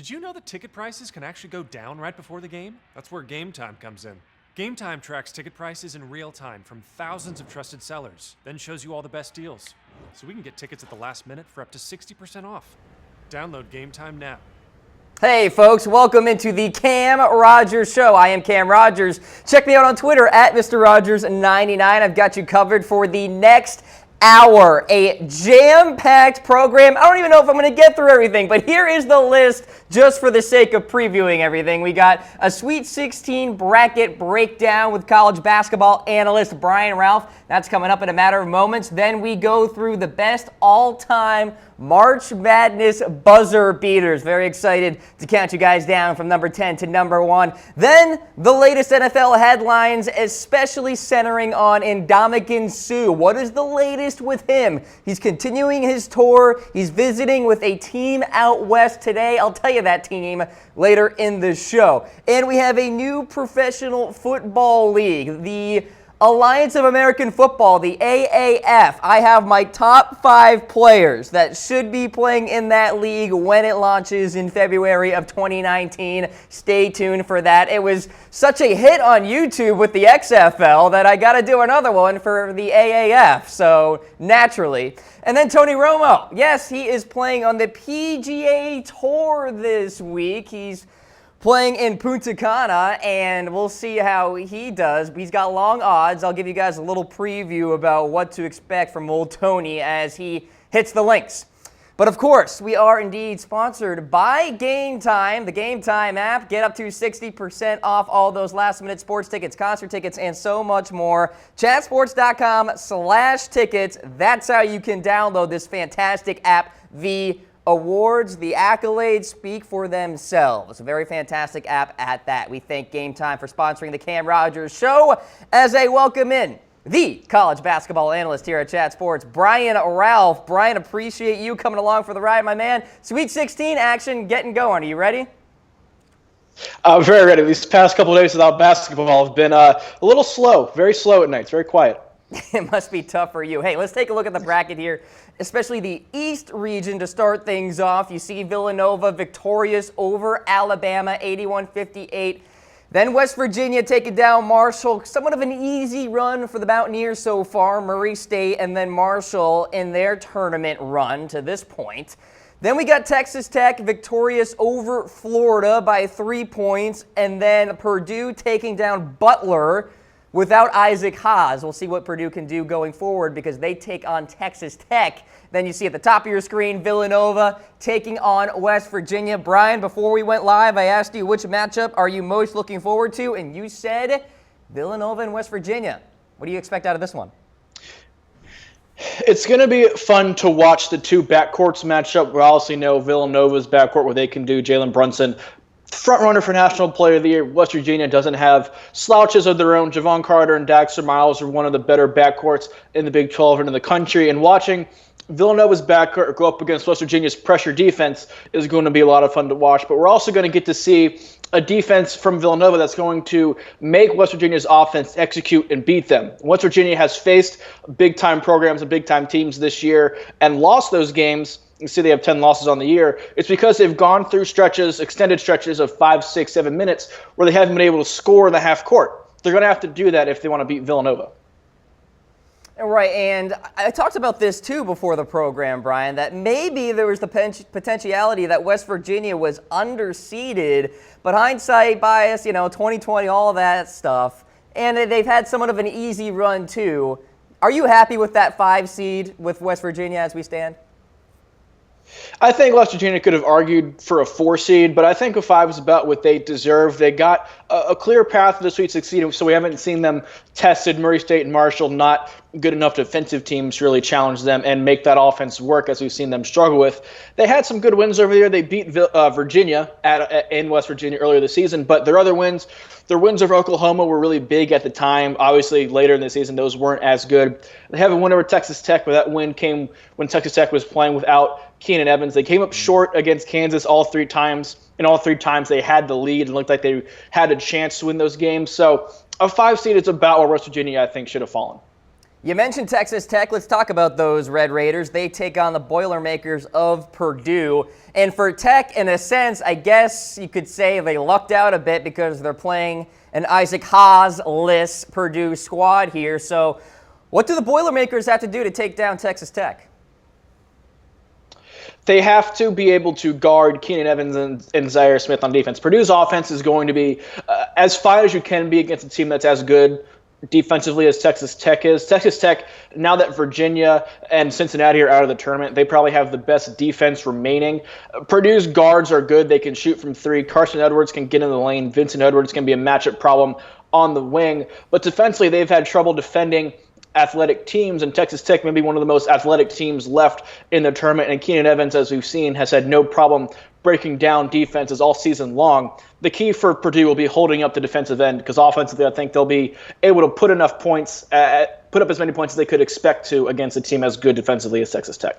Did you know that ticket prices can actually go down right before the game? That's where Game Time comes in. Game Time tracks ticket prices in real time from thousands of trusted sellers, then shows you all the best deals. So we can get tickets at the last minute for up to 60% off. Download Game Time now. Hey folks, welcome into the Cam Rogers Show. I am Cam Rogers. Check me out on Twitter at Mr. Rogers99. I've got you covered for the next hour. A jam-packed program. I don't even know if I'm going to get through everything, but here is the list just for the sake of previewing everything. We got a Sweet 16 bracket breakdown with college basketball analyst Brian Ralph. That's coming up in a matter of moments. Then we go through the best all-time March Madness buzzer beaters. Very excited to count you guys down from number 10 to number 1. Then the latest NFL headlines, especially centering on Ndamukong Suh. What is the latest with him? He's continuing his tour. He's visiting with a team out west today. I'll tell you that team later in the show. And we have a new professional football league, the Alliance of American Football, the AAF. I have my top 5 players that should be playing in that league when it launches in February of 2019. Stay tuned for that. It was such a hit on YouTube with the XFL that I got to do another one for the AAF, so naturally. And then Tony Romo. Yes, he is playing on the PGA Tour this week. He's playing in Punta Cana, and we'll see how he does. He's got long odds. I'll give you guys a little preview about what to expect from old Tony as he hits the links. But of course, we are indeed sponsored by Game Time, the Game Time app. Get up to 60% off all those last-minute sports tickets, concert tickets, and so much more. Chatsports.com/tickets. That's how you can download this fantastic app. The awards, the accolades speak for themselves. A very fantastic app at that. We thank Game Time for sponsoring the Cam Rogers Show as I welcome in the college basketball analyst here at Chat Sports, Brian Ralph. Brian, appreciate you coming along for the ride, my man. Sweet 16 action getting going. Are you ready? I'm very ready. These past couple of days without basketball have been a little slow, very slow at nights, very quiet. It must be tough for you. Hey, let's take a look at the bracket here, especially the East region to start things off. You see Villanova victorious over Alabama, 81-58. Then West Virginia taking down Marshall. Somewhat of an easy run for the Mountaineers so far. Murray State and then Marshall in their tournament run to this point. Then we got Texas Tech victorious over Florida by 3 points. And then Purdue taking down Butler without Isaac Haas. We'll see what Purdue can do going forward because they take on Texas Tech. Then you see at the top of your screen, Villanova taking on West Virginia. Brian, before we went live, I asked you which matchup are you most looking forward to, and you said Villanova and West Virginia. What do you expect out of this one? It's going to be fun to watch the two backcourts match up. We obviously know Villanova's backcourt, what they can do. Jalen Brunson, front runner for National Player of the Year. West Virginia doesn't have slouches of their own. Javon Carter and Daxter Miles are one of the better backcourts in the Big 12 and in the country. And watching Villanova's backcourt go up against West Virginia's pressure defense is going to be a lot of fun to watch. But we're also going to get to see a defense from Villanova that's going to make West Virginia's offense execute and beat them. West Virginia has faced big-time programs and big-time teams this year and lost those games. You see they have 10 losses on the year. It's because they've gone through stretches, extended stretches of 5, 6, 7 minutes where they haven't been able to score in the half court. They're going to have to do that if they want to beat Villanova. Right, and I talked about this too before the program, Brian, that maybe there was the potentiality that West Virginia was underseeded, but hindsight bias, 2020, all of that stuff, and they've had somewhat of an easy run too. Are you happy with that 5 seed with West Virginia as we stand? I think West Virginia could have argued for a 4 seed, but I think a 5 is about what they deserve. They got a clear path to the Sweet 16, so we haven't seen them tested. Murray State and Marshall, not good enough defensive teams to really challenge them and make that offense work as we've seen them struggle with. They had some good wins over there. They beat Virginia in West Virginia earlier this season, but their other wins, their wins over Oklahoma were really big at the time. Obviously, later in the season, those weren't as good. They have a win over Texas Tech, but that win came when Texas Tech was playing without Keenan Evans. They came up short against Kansas all 3 times, and all 3 times they had the lead and looked like they had a chance to win those games. So a 5 seed is about where West Virginia, I think, should have fallen. You mentioned Texas Tech. Let's talk about those Red Raiders. They take on the Boilermakers of Purdue. And for Tech, in a sense, I guess you could say they lucked out a bit because they're playing an Isaac Haas-less Purdue squad here. So what do the Boilermakers have to do to take down Texas Tech? They have to be able to guard Keenan Evans and Zaire Smith on defense. Purdue's offense is going to be as fine as you can be against a team that's as good defensively as Texas Tech is. Texas Tech, now that Virginia and Cincinnati are out of the tournament, they probably have the best defense remaining. Purdue's guards are good. They can shoot from three. Carson Edwards can get in the lane. Vincent Edwards can be a matchup problem on the wing. But defensively, they've had trouble defending athletic teams, and Texas Tech may be one of the most athletic teams left in the tournament, and Keenan Evans, as we've seen, has had no problem breaking down defenses all season long. The key for Purdue will be holding up the defensive end, because offensively I think they'll be able to put enough points, put up as many points as they could expect to against a team as good defensively as Texas Tech.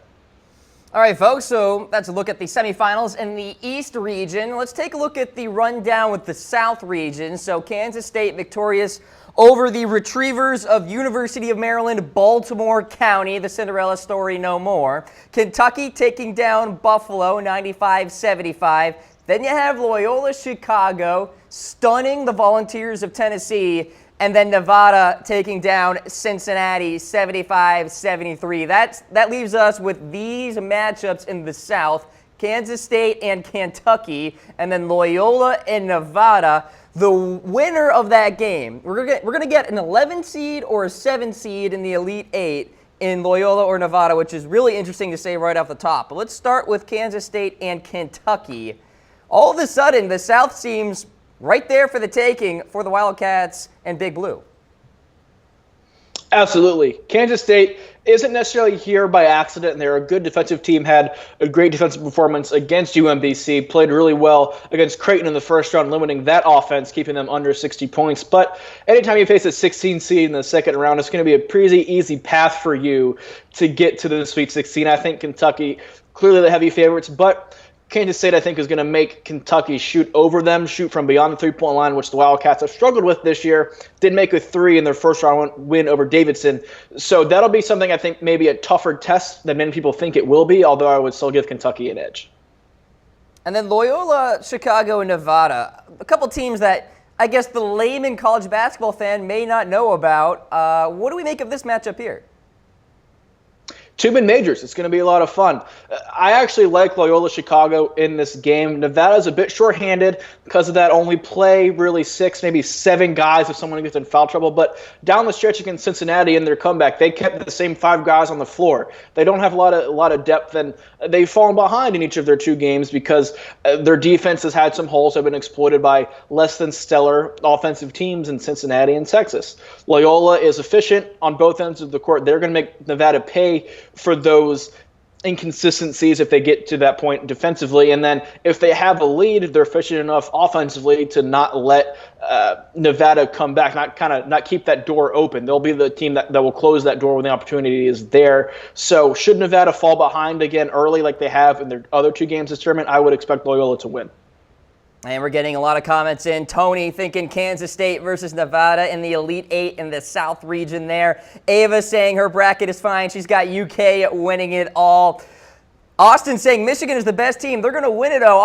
All right, folks, so that's a look at the semifinals in the East region. Let's take a look at the rundown with the South region. So Kansas State victorious over the Retrievers of University of Maryland, Baltimore County, the Cinderella story no more. Kentucky taking down Buffalo, 95-75. Then you have Loyola Chicago stunning the Volunteers of Tennessee, and then Nevada taking down Cincinnati, 75-73. That leaves us with these matchups in the South, Kansas State and Kentucky, and then Loyola and Nevada. The winner of that game, we're gonna get an 11 seed or a 7 seed in the Elite Eight in Loyola or Nevada, which is really interesting to say right off the top. But let's start with Kansas State and Kentucky. All of a sudden, the South seems right there for the taking for the Wildcats and Big Blue. Absolutely. Kansas State isn't necessarily here by accident, and they're a good defensive team, had a great defensive performance against UMBC, played really well against Creighton in the first round, limiting that offense, keeping them under 60 points. But anytime you face a 16 seed in the second round, it's going to be a pretty easy path for you to get to the Sweet 16. I think Kentucky, clearly the heavy favorites, but Kansas State, I think, is going to make Kentucky shoot over them, shoot from beyond the three-point line, which the Wildcats have struggled with this year. Did make a three in their first-round win over Davidson. So that'll be something I think maybe a tougher test than many people think it will be, although I would still give Kentucky an edge. And then Loyola, Chicago, and Nevada, a couple teams that I guess the layman college basketball fan may not know about. What do we make of this matchup here? Two mid-majors. It's going to be a lot of fun. I actually like Loyola Chicago in this game. Nevada's a bit shorthanded because of that. Only play really 6, maybe 7 guys if someone gets in foul trouble. But down the stretch against Cincinnati in their comeback, they kept the same 5 guys on the floor. They don't have a lot of depth, and they've fallen behind in each of their 2 games because their defense has had some holes, have been exploited by less than stellar offensive teams in Cincinnati and Texas. Loyola is efficient on both ends of the court. They're going to make Nevada pay for those inconsistencies if they get to that point defensively. And then if they have a lead, they're efficient enough offensively to not let Nevada come back, not keep that door open. They'll be the team that will close that door when the opportunity is there. So should Nevada fall behind again early like they have in their other 2 games this tournament, I would expect Loyola to win. And we're getting a lot of comments in. Tony thinking Kansas State versus Nevada in the Elite Eight in the South region there. Ava saying her bracket is fine. She's got UK winning it all. Austin saying Michigan is the best team. They're going to win it all.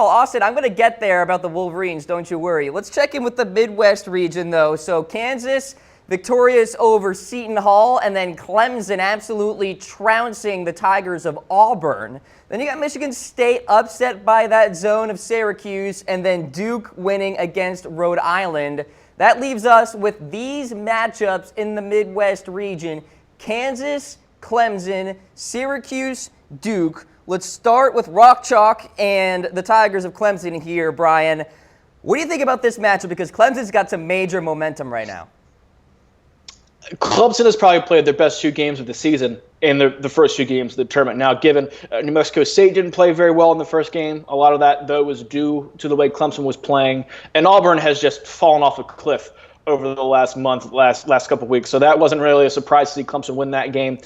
Austin, I'm going to get there about the Wolverines. Don't you worry. Let's check in with the Midwest region, though. So Kansas victorious over Seton Hall, and then Clemson absolutely trouncing the Tigers of Auburn. Then you got Michigan State upset by that zone of Syracuse, and then Duke winning against Rhode Island. That leaves us with these matchups in the Midwest region: Kansas, Clemson, Syracuse, Duke. Let's start with Rock Chalk and the Tigers of Clemson here, Brian. What do you think about this matchup? Because Clemson's got some major momentum right now. Clemson has probably played their best 2 games of the season in the first 2 games of the tournament. Now, given New Mexico State didn't play very well in the first game, a lot of that, though, was due to the way Clemson was playing. And Auburn has just fallen off a cliff over the last month, last couple of weeks. So that wasn't really a surprise to see Clemson win that game.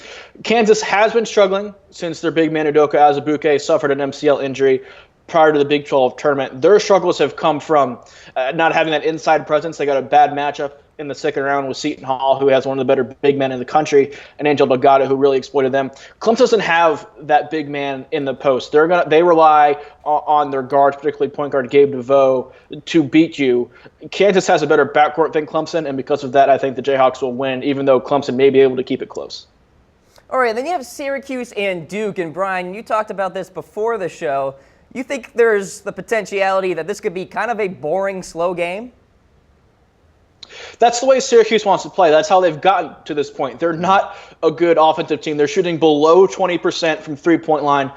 Kansas has been struggling since their big man Udoka Azubuike suffered an MCL injury prior to the Big 12 tournament. Their struggles have come from not having that inside presence. They got a bad matchup in the second round with Seton Hall, who has one of the better big men in the country, and Angel Delgado, who really exploited them. Clemson doesn't have that big man in the post. They rely on their guards, particularly point guard Gabe DeVoe, to beat you. Kansas has a better backcourt than Clemson, and because of that, I think the Jayhawks will win, even though Clemson may be able to keep it close. All right, then you have Syracuse and Duke. And Brian, you talked about this before the show. You think there's the potentiality that this could be kind of a boring, slow game? That's the way Syracuse wants to play. That's how they've gotten to this point. They're not a good offensive team. They're shooting below 20% from three-point line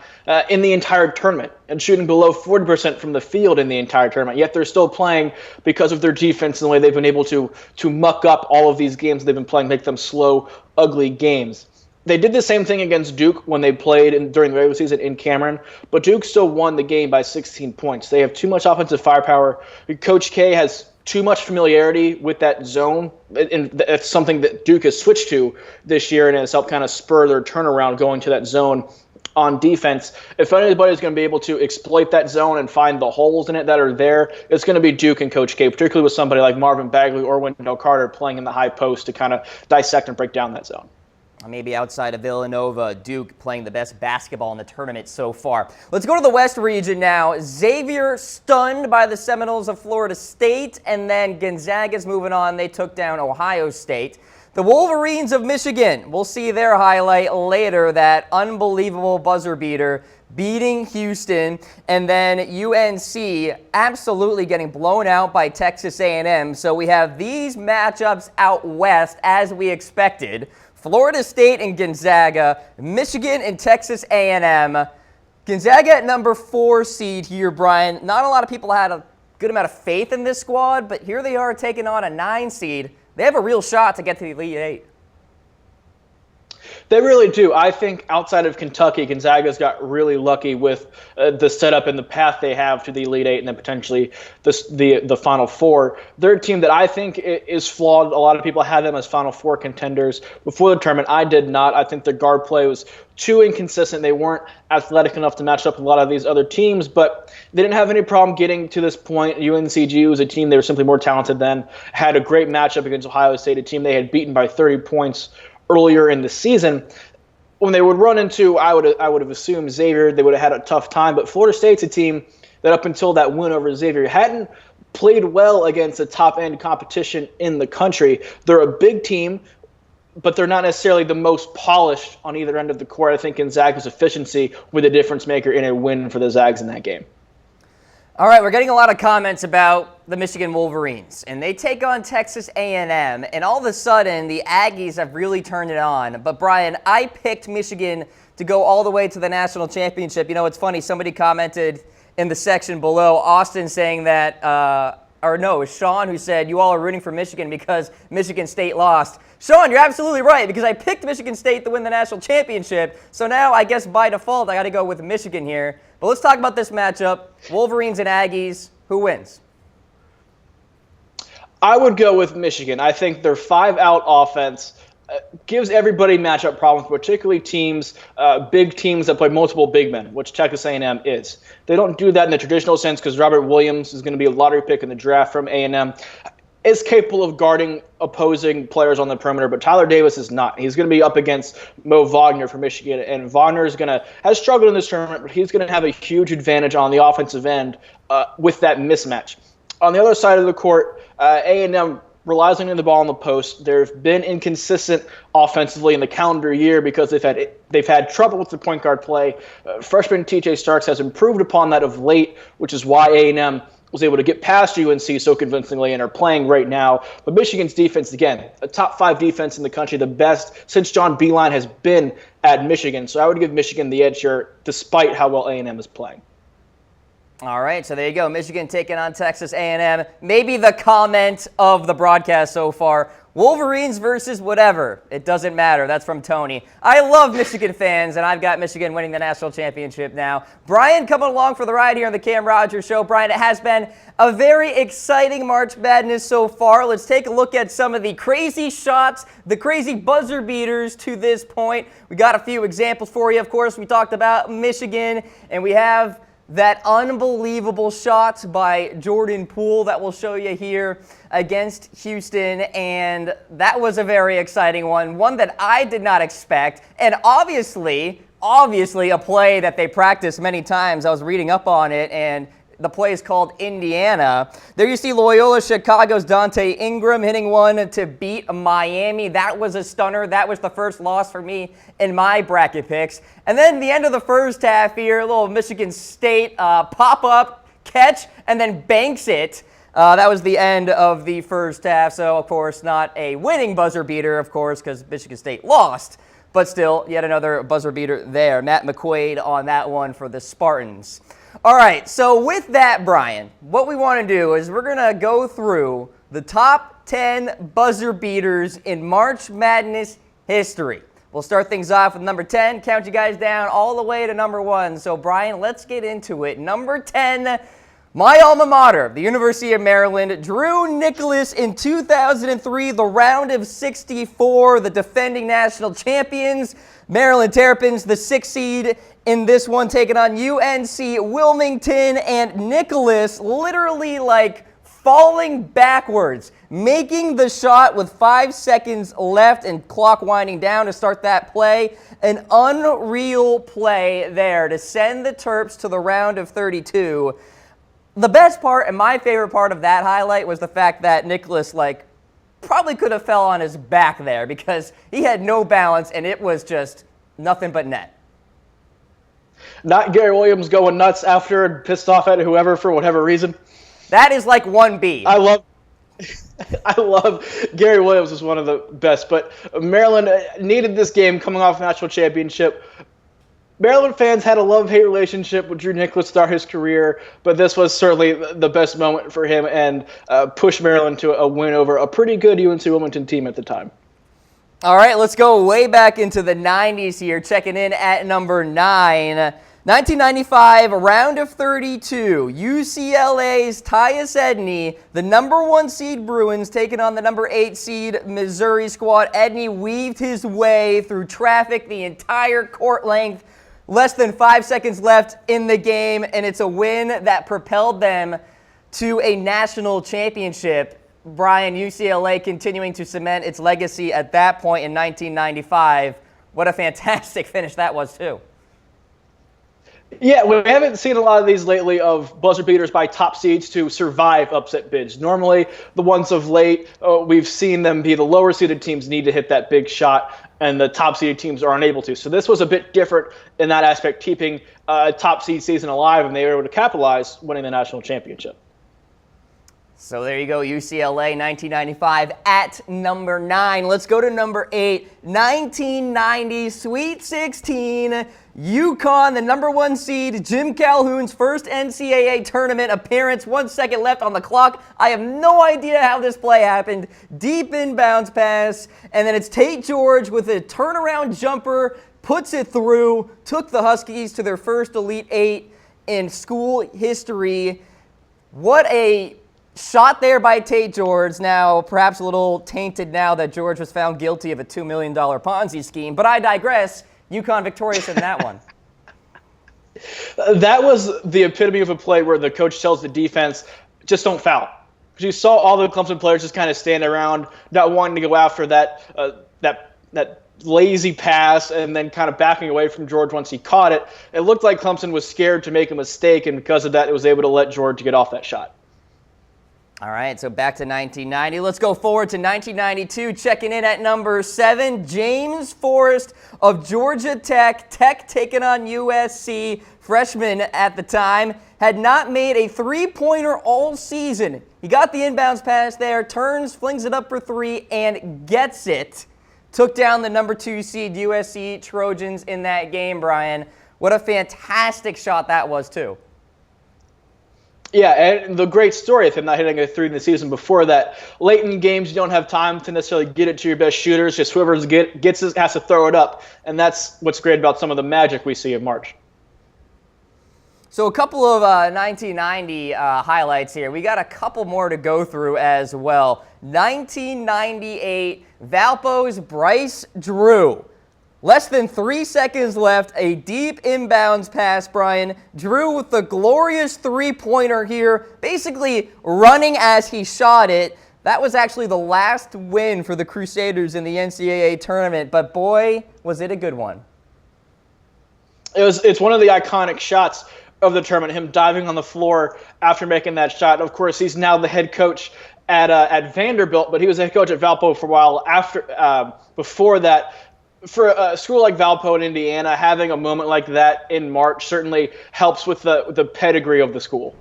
in the entire tournament and shooting below 40% from the field in the entire tournament. Yet they're still playing because of their defense and the way they've been able to muck up all of these games they've been playing, make them slow, ugly games. They did the same thing against Duke when they played during the regular season in Cameron, but Duke still won the game by 16 points. They have too much offensive firepower. Coach K has too much familiarity with that zone, and that's something that Duke has switched to this year, and has helped kind of spur their turnaround going to that zone on defense. If anybody's going to be able to exploit that zone and find the holes in it that are there, it's going to be Duke and Coach K, particularly with somebody like Marvin Bagley or Wendell Carter playing in the high post to kind of dissect and break down that zone. Maybe outside of Villanova, Duke playing the best basketball in the tournament so far. Let's go to the West region now. Xavier stunned by the Seminoles of Florida State, and then Gonzaga's moving on. They took down Ohio State. The Wolverines of Michigan, we'll see their highlight later, that unbelievable buzzer beater beating Houston, and then UNC absolutely getting blown out by Texas A&M. So we have these matchups out west as we expected. Florida State and Gonzaga, Michigan and Texas A&M. Gonzaga at number 4 seed here, Brian. Not a lot of people had a good amount of faith in this squad, but here they are taking on a 9 seed. They have a real shot to get to the Elite 8. They really do. I think outside of Kentucky, Gonzaga's got really lucky with the setup and the path they have to the Elite Eight and then potentially the Final Four. They're a team that I think is flawed. A lot of people had them as Final Four contenders before the tournament. I did not. I think their guard play was too inconsistent. They weren't athletic enough to match up with a lot of these other teams, but they didn't have any problem getting to this point. UNCG was a team they were simply more talented than, had a great matchup against Ohio State, a team they had beaten by 30 points earlier in the season. When they would run into, I would have assumed Xavier, they would have had a tough time. But Florida State's a team that up until that win over Xavier hadn't played well against the top-end competition in the country. They're a big team, but they're not necessarily the most polished on either end of the court. I think Gonzaga's efficiency with a difference maker in a win for the Zags in that game. All right, we're getting a lot of comments about the Michigan Wolverines, and they take on Texas A&M, and all of a sudden, the Aggies have really turned it on. But, Brian, I picked Michigan to go all the way to the national championship. You know, it's funny, somebody commented in the section below, Austin saying that, or no, it was Sean who said, you all are rooting for Michigan because Michigan State lost. Sean, you're absolutely right, because I picked Michigan State to win the national championship, so now I guess by default I got to go with Michigan here. But let's talk about this matchup, Wolverines and Aggies. Who wins? I would go with Michigan. I think their 5-out offense gives everybody matchup problems, particularly teams, big teams that play multiple big men, which Texas A&M is. They don't do that in the traditional sense because Robert Williams is going to be a lottery pick in the draft from A&M. Is capable of guarding opposing players on the perimeter, but Tyler Davis is not. He's going to be up against Mo Wagner from Michigan, and Wagner has struggled in this tournament, but he's going to have a huge advantage on the offensive end with that mismatch. On the other side of the court, A&M relies on the ball in the post. They've been inconsistent offensively in the calendar year because they've had trouble with the point guard play. Freshman T.J. Starks has improved upon that of late, which is why A&M was able to get past UNC so convincingly and are playing right now. But Michigan's defense, again, a top 5 defense in the country, the best since John Beilein has been at Michigan. So I would give Michigan the edge here despite how well A&M is playing. All right, so there you go. Michigan taking on Texas A&M. Maybe the comment of the broadcast so far, Wolverines versus whatever. It doesn't matter. That's from Tony. I love Michigan fans, and I've got Michigan winning the national championship now. Brian coming along for the ride here on the Cam Rogers Show. Brian, it has been a very exciting March Madness so far. Let's take a look at some of the crazy shots, the crazy buzzer beaters to this point. We got a few examples for you. Of course, we talked about Michigan, and we have that unbelievable shot by Jordan Poole that we'll show you here against Houston, and that was a very exciting one that I did not expect, and obviously a play that they practiced many times. I was reading up on it, and the play is called Indiana. There you see Loyola Chicago's Dante Ingram hitting one to beat Miami. That was a stunner. That was the first loss for me in my bracket picks. And then the end of the first half here, a little Michigan State pop-up catch, and then banks it. That was the end of the first half. So, of course, not a winning buzzer beater, of course, because Michigan State lost. But still, yet another buzzer beater there. Matt McQuaid on that one for the Spartans. All right, so with that, Brian, what we want to do is we're going to go through the top 10 buzzer beaters in March Madness history. We'll start things off with number 10, count you guys down all the way to number 1. So, Brian, let's get into it. Number 10, my alma mater, the University of Maryland, Drew Nicholas in 2003, the round of 64, the defending national champions. Maryland Terrapins, the 6th seed in this one, taking on UNC Wilmington, and Nicholas literally like falling backwards, making the shot with 5 seconds left and clock winding down to start that play. An unreal play there to send the Terps to the round of 32. The best part and my favorite part of that highlight was the fact that Nicholas probably could have fell on his back there because he had no balance and it was just nothing but net. Not Gary Williams going nuts after and pissed off at whoever for whatever reason. That is like 1B. I love Gary Williams is one of the best, but Maryland needed this game coming off national championship. Maryland fans had a love-hate relationship with Drew Nicholas to start his career, but this was certainly the best moment for him and pushed Maryland to a win over a pretty good UNC Wilmington team at the time. All right, let's go way back into the 90s here, checking in at number 9. 1995, round of 32, UCLA's Tyus Edney, the number 1 seed Bruins taking on the number 8 seed Missouri squad. Edney weaved his way through traffic the entire court length. Less than 5 seconds left in the game, and it's a win that propelled them to a national championship. Brian, UCLA continuing to cement its legacy at that point in 1995. What a fantastic finish that was, too. Yeah, we haven't seen a lot of these lately of buzzer beaters by top seeds to survive upset bids. Normally, the ones of late, we've seen them be the lower seeded teams need to hit that big shot, and the top seeded teams are unable to. So this was a bit different in that aspect, keeping a top seed season alive, and they were able to capitalize, winning the national championship. So there you go, UCLA 1995 at number 9. Let's go to number 8, 1990 Sweet 16. UConn, the number 1 seed, Jim Calhoun's first NCAA tournament appearance. 1 second left on the clock. I have no idea how this play happened. Deep inbounds pass, and then it's Tate George with a turnaround jumper, puts it through, took the Huskies to their first Elite 8 in school history. What a shot there by Tate George. Now, perhaps a little tainted now that George was found guilty of a $2 million Ponzi scheme, but I digress. UConn victorious in that one. That was the epitome of a play where the coach tells the defense, just don't foul. Because you saw all the Clemson players just kind of stand around, not wanting to go after that lazy pass and then kind of backing away from George once he caught it. It looked like Clemson was scared to make a mistake, and because of that, it was able to let George get off that shot. All right, so back to 1990. Let's go forward to 1992. Checking in at number 7, James Forrest of Georgia Tech. Tech taking on USC. Freshman at the time. Had not made a three-pointer all season. He got the inbounds pass there, turns, flings it up for 3, and gets it. Took down the number 2 seed USC Trojans in that game, Brian. What a fantastic shot that was, too. Yeah, and the great story of him not hitting a 3 in the season before that. Late in games, you don't have time to necessarily get it to your best shooters. Just whoever gets it has to throw it up. And that's what's great about some of the magic we see in March. So a couple of 1990 highlights here. We got a couple more to go through as well. 1998, Valpo's Bryce Drew. Less than 3 seconds left, a deep inbounds pass, Brian. Drew with the glorious three-pointer here, basically running as he shot it. That was actually the last win for the Crusaders in the NCAA tournament, but boy, was it a good one. It's one of the iconic shots of the tournament, him diving on the floor after making that shot. Of course, he's now the head coach at Vanderbilt, but he was the head coach at Valpo for a while before that. For a school like Valpo in Indiana, having a moment like that in March certainly helps with the pedigree of the school.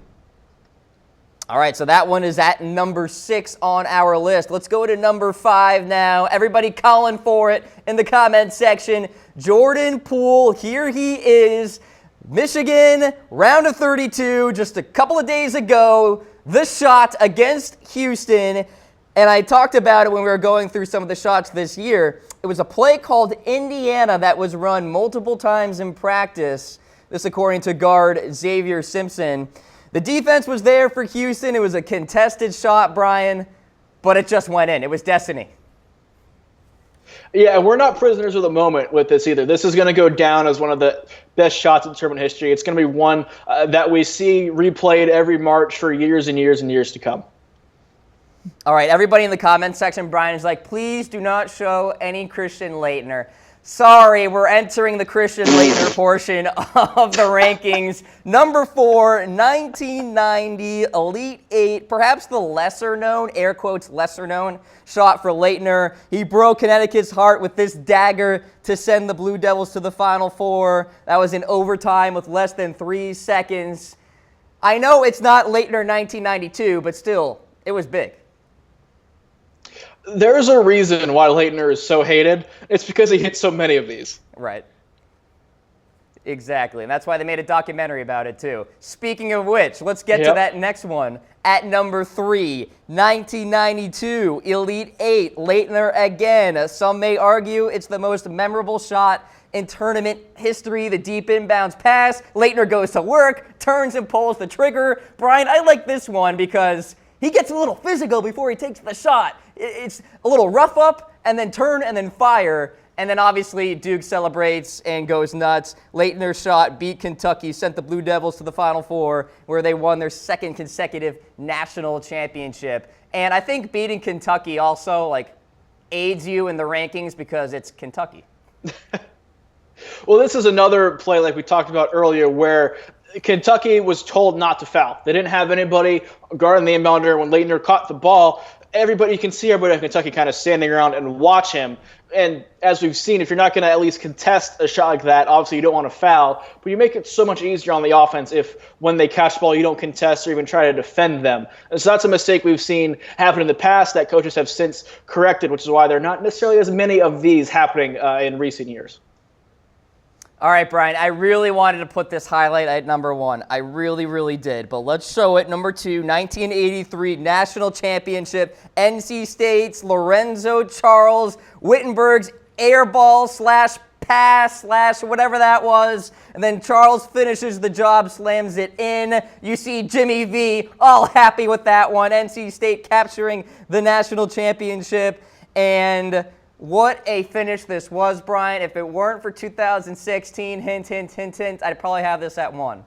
All right, so that one is at number 6 on our list. Let's go to number 5 now. Everybody calling for it in the comment section. Jordan Poole, here he is. Michigan, round of 32, just a couple of days ago. The shot against Houston. And I talked about it when we were going through some of the shots this year. It was a play called Indiana that was run multiple times in practice. This according to guard Xavier Simpson. The defense was there for Houston. It was a contested shot, Brian, but it just went in. It was destiny. Yeah, and we're not prisoners of the moment with this either. This is going to go down as one of the best shots in tournament history. It's going to be one that we see replayed every March for years and years and years to come. All right, everybody in the comments section, Brian is like, please do not show any Christian Laettner. Sorry, we're entering the Christian Laettner portion of the rankings. Number 4, 1990, Elite 8, perhaps the lesser known, air quotes, lesser known shot for Laettner. He broke Connecticut's heart with this dagger to send the Blue Devils to the Final Four. That was in overtime with less than 3 seconds. I know it's not Laettner 1992, but still, it was big. There's a reason why Laettner is so hated. It's because he hit so many of these. Right. Exactly. And that's why they made a documentary about it, too. Speaking of which, let's get to that next one. At number 3, 1992, Elite 8, Laettner again. Some may argue it's the most memorable shot in tournament history, the deep inbounds pass. Laettner goes to work, turns and pulls the trigger. Brian, I like this one because he gets a little physical before he takes the shot. It's a little rough up, and then turn, and then fire. And then obviously Duke celebrates and goes nuts. Laettner's shot beat Kentucky, sent the Blue Devils to the Final Four, where they won their second consecutive national championship. And I think beating Kentucky also aids you in the rankings because it's Kentucky. Well, this is another play like we talked about earlier where Kentucky was told not to foul. They didn't have anybody guarding the inbounder. When Laettner caught the ball, you can see everybody in Kentucky kind of standing around and watch him. And as we've seen, if you're not going to at least contest a shot like that, obviously you don't want to foul, but you make it so much easier on the offense if when they catch the ball you don't contest or even try to defend them. And so that's a mistake we've seen happen in the past that coaches have since corrected, which is why there are not necessarily as many of these happening in recent years. All right, Brian, I really wanted to put this highlight at number 1. I really, really did. But let's show it. Number 2, 1983 National Championship. NC State's Lorenzo Charles Wittenberg's air ball / pass / whatever that was. And then Charles finishes the job, slams it in. You see Jimmy V all happy with that one. NC State capturing the national championship. And what a finish this was, Brian. If it weren't for 2016, hint, hint, hint, hint, I'd probably have this at 1.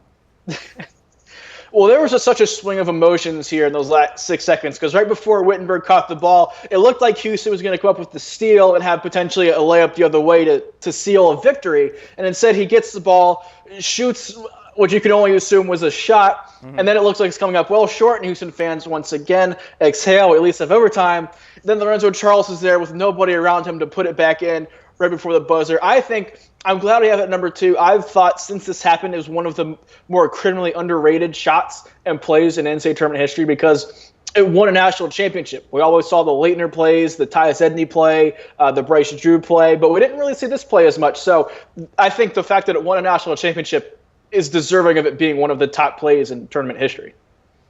Well, there was such a swing of emotions here in those last 6 seconds because right before Wittenberg caught the ball, it looked like Houston was going to come up with the steal and have potentially a layup the other way to seal a victory. And instead, he gets the ball, shoots what you can only assume was a shot, and then it looks like it's coming up well short, and Houston fans once again exhale, at least have overtime. Then Lorenzo Charles is there with nobody around him to put it back in right before the buzzer. I'm glad we have it at number 2. I've thought since this happened, it was one of the more criminally underrated shots and plays in NCAA tournament history because it won a national championship. We always saw the Laettner plays, the Tyus Edney play, the Bryce Drew play, but we didn't really see this play as much. So I think the fact that it won a national championship is deserving of it being one of the top plays in tournament history.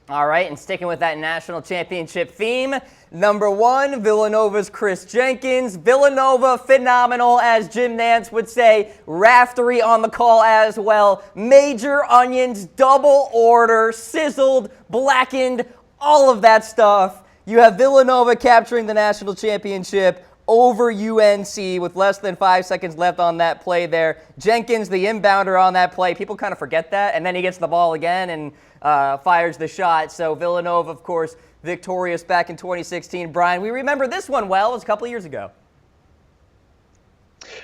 All right, and sticking with that national championship theme, number 1, Villanova's Chris Jenkins. Villanova, phenomenal, as Jim Nantz would say. Raftery on the call as well. Major onions, double order, sizzled, blackened, all of that stuff. You have Villanova capturing the national championship over UNC with less than 5 seconds left on that play there. Jenkins, the inbounder on that play, people kind of forget that, and then he gets the ball again and fires the shot. So Villanova, of course, victorious back in 2016. Brian, we remember this one well. It was a couple of years ago.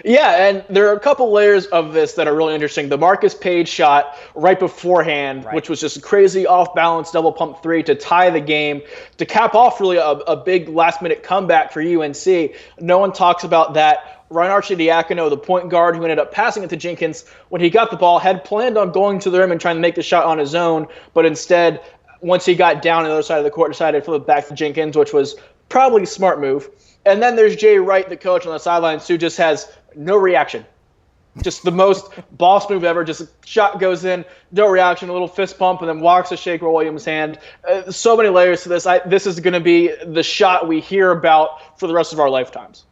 Yeah, and there are a couple layers of this that are really interesting. The Marcus Page shot right beforehand, which was just a crazy off-balance double pump three to tie the game, to cap off really a big last-minute comeback for UNC. No one talks about that. Ryan Arcidiacono, the point guard who ended up passing it to Jenkins, when he got the ball, had planned on going to the rim and trying to make the shot on his own, but instead, once he got down on the other side of the court, decided to flip it back to Jenkins, which was probably a smart move. And then there's Jay Wright, the coach on the sidelines, who just has no reaction. Just the most boss move ever. Just a shot goes in, no reaction, a little fist pump, and then walks to shake Roy Williams' hand. So many layers to this. This is going to be the shot we hear about for the rest of our lifetimes.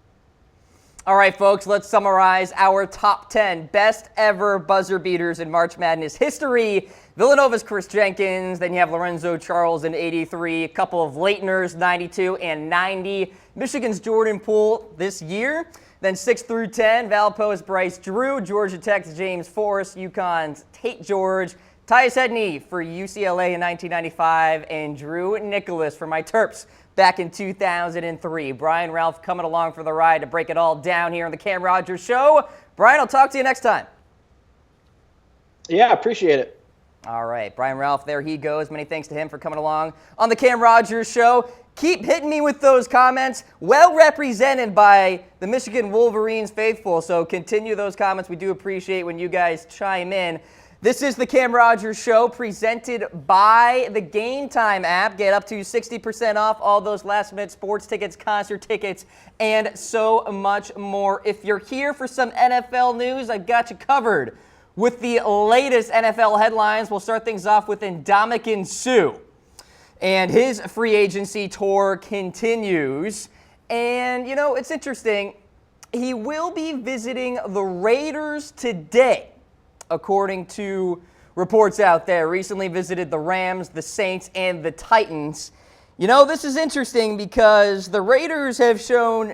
All right, folks, let's summarize our top 10 best ever buzzer beaters in March Madness history. Villanova's Chris Jenkins, then you have Lorenzo Charles in 83, a couple of Leitners, 92 and 90. Michigan's Jordan Poole this year. Then 6 through 10, Valpo's Bryce Drew, Georgia Tech's James Forrest, UConn's Tate George, Tyus Edney for UCLA in 1995, and Drew Nicholas for my Terps back in 2003. Brian Ralph coming along for the ride to break it all down here on the Cam Rogers Show. Brian, I'll talk to you next time. Yeah, appreciate it. All right, Brian Ralph, there he goes. Many thanks to him for coming along on the Cam Rogers Show. Keep hitting me with those comments. Well represented by the Michigan Wolverines faithful, so continue those comments. We do appreciate when you guys chime in. This is the Cam Rogers Show presented by the Game Time app. Get up to 60% off all those last-minute sports tickets, concert tickets, and so much more. If you're here for some NFL news, I've got you covered. With the latest NFL headlines, we'll start things off with Ndamukong Suh. And his free agency tour continues. And, you know, it's interesting. He will be visiting the Raiders today, according to reports out there. Recently visited the Rams, the Saints, and the Titans. You know, this is interesting because the Raiders have shown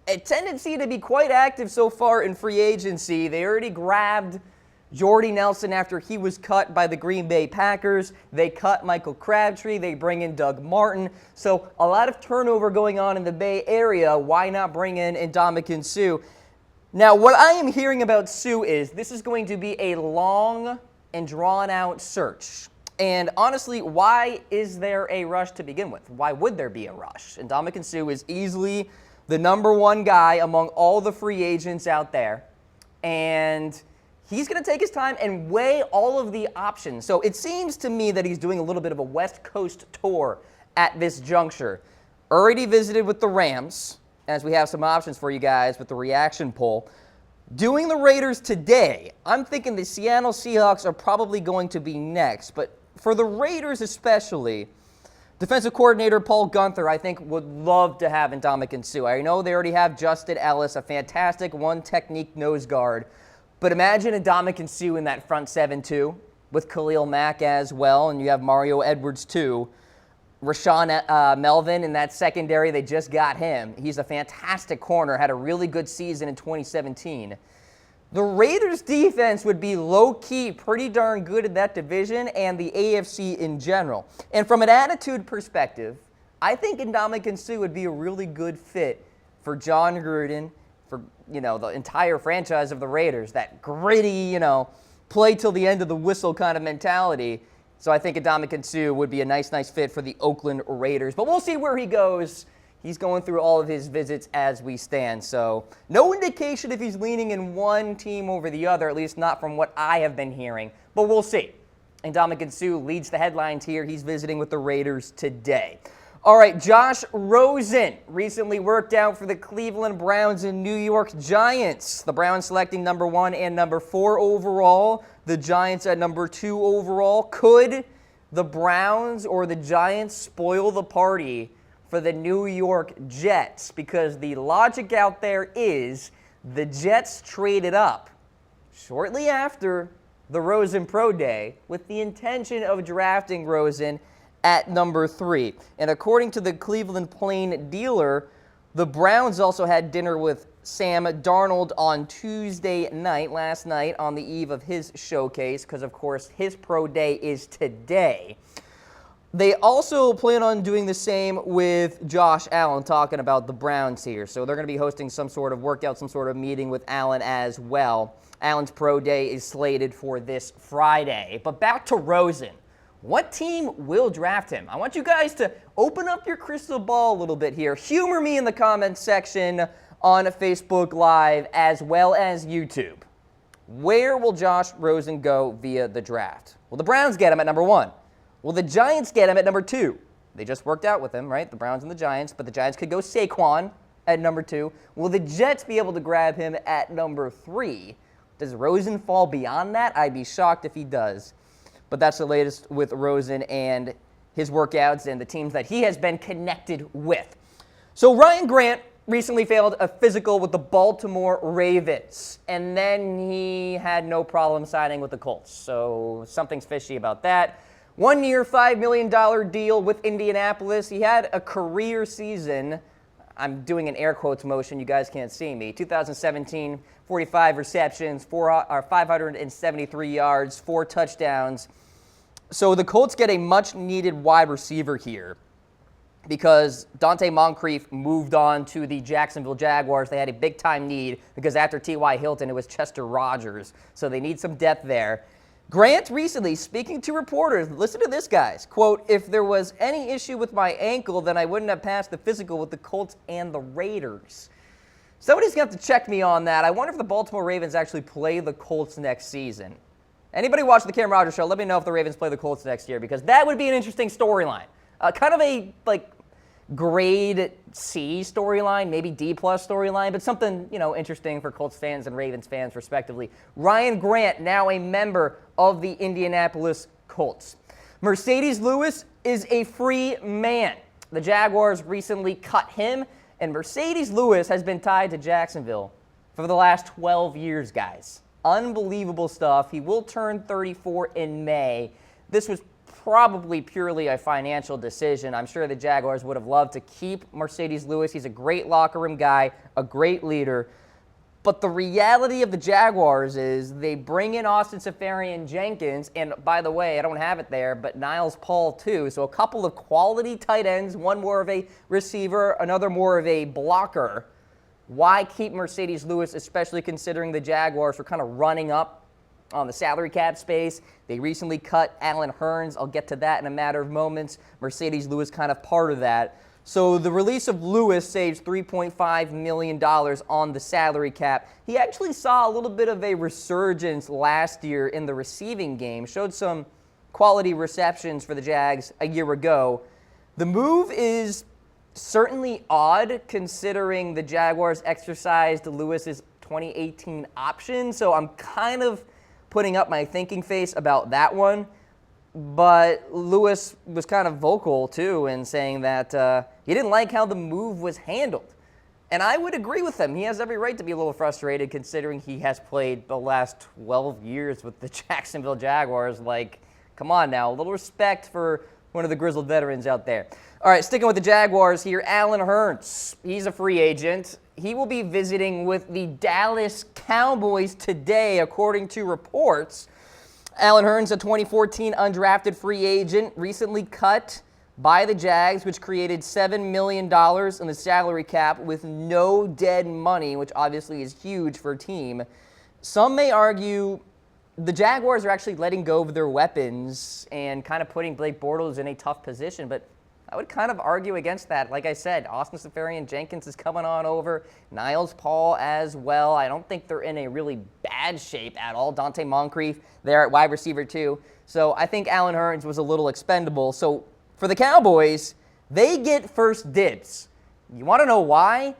a tendency to be quite active so far in free agency. They already grabbed Jordy Nelson after he was cut by the Green Bay Packers. They cut Michael Crabtree. They bring in Doug Martin. So a lot of turnover going on in the Bay Area. Why not bring in Ndamukong Suh? Now, what I am hearing about Suh is this is going to be a long and drawn-out search. And honestly, why is there a rush to begin with? Why would there be a rush? Ndamukong Suh is easily the number one guy among all the free agents out there. And he's going to take his time and weigh all of the options. So it seems to me that he's doing a little bit of a West Coast tour at this juncture. Already visited with the Rams, as we have some options for you guys with the reaction poll. Doing the Raiders today, I'm thinking the Seattle Seahawks are probably going to be next. But for the Raiders especially, defensive coordinator Paul Guenther, I think, would love to have Ndamukong Suh. I know they already have Justin Ellis, a fantastic one-technique nose guard. But imagine Ndamukong Suh in that front seven, too, with Khalil Mack as well, and you have Mario Edwards, too. Rashawn Melvin in that secondary, they just got him. He's a fantastic corner, had a really good season in 2017. The Raiders' defense would be low-key pretty darn good in that division and the AFC in general. And from an attitude perspective, I think Ndamukong Suh would be a really good fit for John Gruden, for, you know, the entire franchise of the Raiders, that gritty, you know, play till the end of the whistle kind of mentality. So I think Ndamukong Suh would be a nice fit for the Oakland Raiders. But we'll see where he goes. He's going through all of his visits as we stand. So no indication if he's leaning in one team over the other, at least not from what I have been hearing. But we'll see. Ndamukong Suh leads the headlines here. He's visiting with the Raiders today. All right, Josh Rosen recently worked out for the Cleveland Browns and New York Giants. The Browns selecting number 1 and number 4 overall. The Giants at number 2 overall. Could the Browns or the Giants spoil the party for the New York Jets? Because the logic out there is the Jets traded up shortly after the Rosen Pro Day with the intention of drafting Rosen at number 3. And according to the Cleveland Plain Dealer, The Browns also had dinner with Sam Darnold on Tuesday night, last night, on the eve of his showcase, because, of course, his pro day is today. They also plan on doing the same with Josh Allen, talking about the Browns here. So they're going to be hosting some sort of workout, some sort of meeting with Allen as well. Allen's pro day is slated for this Friday. But back to Rosen. What team will draft him? I want you guys to open up your crystal ball a little bit here. Humor me in the comments section on Facebook Live as well as YouTube. Where will Josh Rosen go via the draft? Will the Browns get him at number 1? Will the Giants get him at number 2? They just worked out with him, right? The Browns and the Giants, but the Giants could go Saquon at number 2. Will the Jets be able to grab him at number 3? Does Rosen fall beyond that? I'd be shocked if he does. But that's the latest with Rosen and his workouts and the teams that he has been connected with. So Ryan Grant recently failed a physical with the Baltimore Ravens, and then he had no problem signing with the Colts. So something's fishy about that. 1 year, $5 million deal with Indianapolis. He had a career season. I'm doing an air quotes motion. You guys can't see me. 2017, 45 receptions, 573 yards, 4 touchdowns. So the Colts get a much-needed wide receiver here because Dante Moncrief moved on to the Jacksonville Jaguars. They had a big-time need because after T.Y. Hilton, it was Chester Rogers. So they need some depth there. Grant recently, speaking to reporters, listen to this, guys, quote, "If there was any issue with my ankle, then I wouldn't have passed the physical with the Colts and the Raiders." Somebody's going to have to check me on that. I wonder if the Baltimore Ravens actually play the Colts next season. Anybody watch the Cam Rogers Show, let me know if the Ravens play the Colts next year, because that would be an interesting storyline. Kind of a, grade C storyline, maybe D+ storyline, but something, interesting for Colts fans and Ravens fans, respectively. Ryan Grant, now a member of the Indianapolis Colts. Mercedes Lewis is a free man. The Jaguars recently cut him, and Mercedes Lewis has been tied to Jacksonville for the last 12 years, guys. Unbelievable stuff. He will turn 34 in May. This was probably purely a financial decision. I'm sure the Jaguars would have loved to keep Mercedes Lewis. He's a great locker room guy, a great leader. But the reality of the Jaguars is they bring in Austin Seferian-Jenkins, and by the way, I don't have it there, but Niles Paul too. So a couple of quality tight ends, one more of a receiver, another more of a blocker. Why keep Mercedes Lewis, especially considering the Jaguars were kind of running up on the salary cap space? They recently cut Allen Hurns. I'll get to that in a matter of moments. Mercedes Lewis kind of part of that. So the release of Lewis saves $3.5 million on the salary cap. He actually saw a little bit of a resurgence last year in the receiving game, showed some quality receptions for the Jags a year ago. The move is certainly odd considering the Jaguars exercised Lewis's 2018 option, so I'm kind of putting up my thinking face about that one. But Lewis was kind of vocal, too, in saying that he didn't like how the move was handled. And I would agree with him. He has every right to be a little frustrated considering he has played the last 12 years with the Jacksonville Jaguars. Come on now, a little respect for one of the grizzled veterans out there. All right, sticking with the Jaguars here, Allen Hurns. He's a free agent. He will be visiting with the Dallas Cowboys today, according to reports. Allen Hurns, a 2014 undrafted free agent, recently cut by the Jags, which created $7 million in the salary cap with no dead money, which obviously is huge for a team. Some may argue the Jaguars are actually letting go of their weapons and kind of putting Blake Bortles in a tough position, but I would kind of argue against that. Like I said, Austin Seferian-Jenkins is coming on over, Niles Paul as well. I don't think they're in a really bad shape at all. Dante Moncrief there at wide receiver too. So I think Allen Hurns was a little expendable. So for the Cowboys, they get first dibs. You want to know why?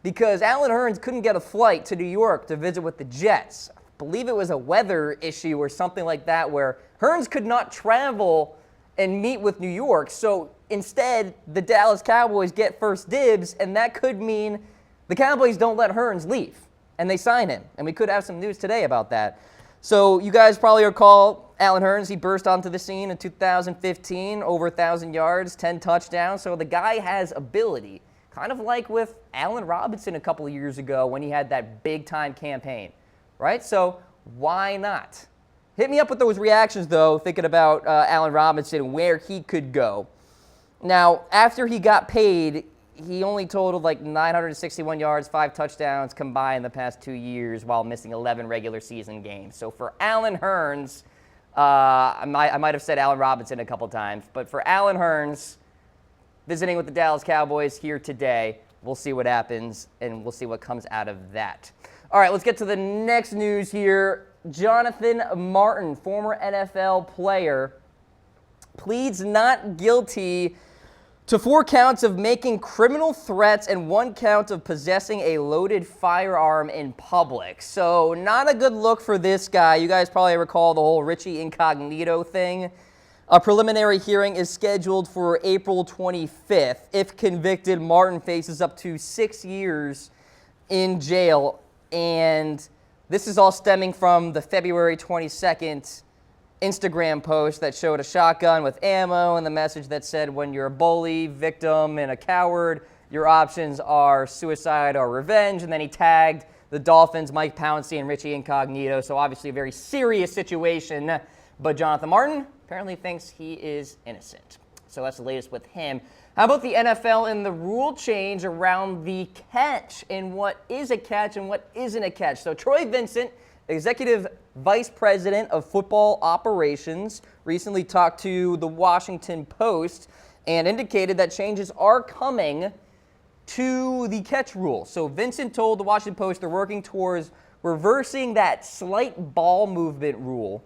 Because Allen Hurns couldn't get a flight to New York to visit with the Jets. I believe it was a weather issue or something like that where Hurns could not travel and meet with New York. So instead, the Dallas Cowboys get first dibs, and that could mean the Cowboys don't let Hurns leave, and they sign him. And we could have some news today about that. So you guys probably recall Allen Hurns. He burst onto the scene in 2015, over 1,000 yards, 10 touchdowns. So the guy has ability. kind of like with Allen Robinson a couple of years ago when he had that big-time campaign, right? So why not? Hit me up with those reactions, though, thinking about Allen Robinson and where he could go. Now, after he got paid, he only totaled like 961 yards, 5 touchdowns combined the past 2 years while missing 11 regular season games. So for Allen Hurns, I might have said Allen Robinson a couple times, but for Allen Hurns, visiting with the Dallas Cowboys here today, we'll see what happens, and we'll see what comes out of that. All right, let's get to the next news here. Jonathan Martin, former NFL player, pleads not guilty to 4 counts of making criminal threats and 1 count of possessing a loaded firearm in public. So not a good look for this guy. You guys probably recall the whole Richie Incognito thing. A preliminary hearing is scheduled for April 25th. If convicted, Martin faces up to 6 years in jail. And this is all stemming from the February 22nd Instagram post that showed a shotgun with ammo and the message that said, when you're a bully, victim, and a coward, your options are suicide or revenge. And then he tagged the Dolphins, Mike Pouncey, and Richie Incognito. So obviously a very serious situation. But Jonathan Martin apparently thinks he is innocent. So that's the latest with him. How about the NFL and the rule change around the catch and what is a catch and what isn't a catch? So Troy Vincent, Executive Vice President of Football Operations, recently talked to the Washington Post and indicated that changes are coming to the catch rule. So Vincent told the Washington Post they're working towards reversing that slight ball movement rule,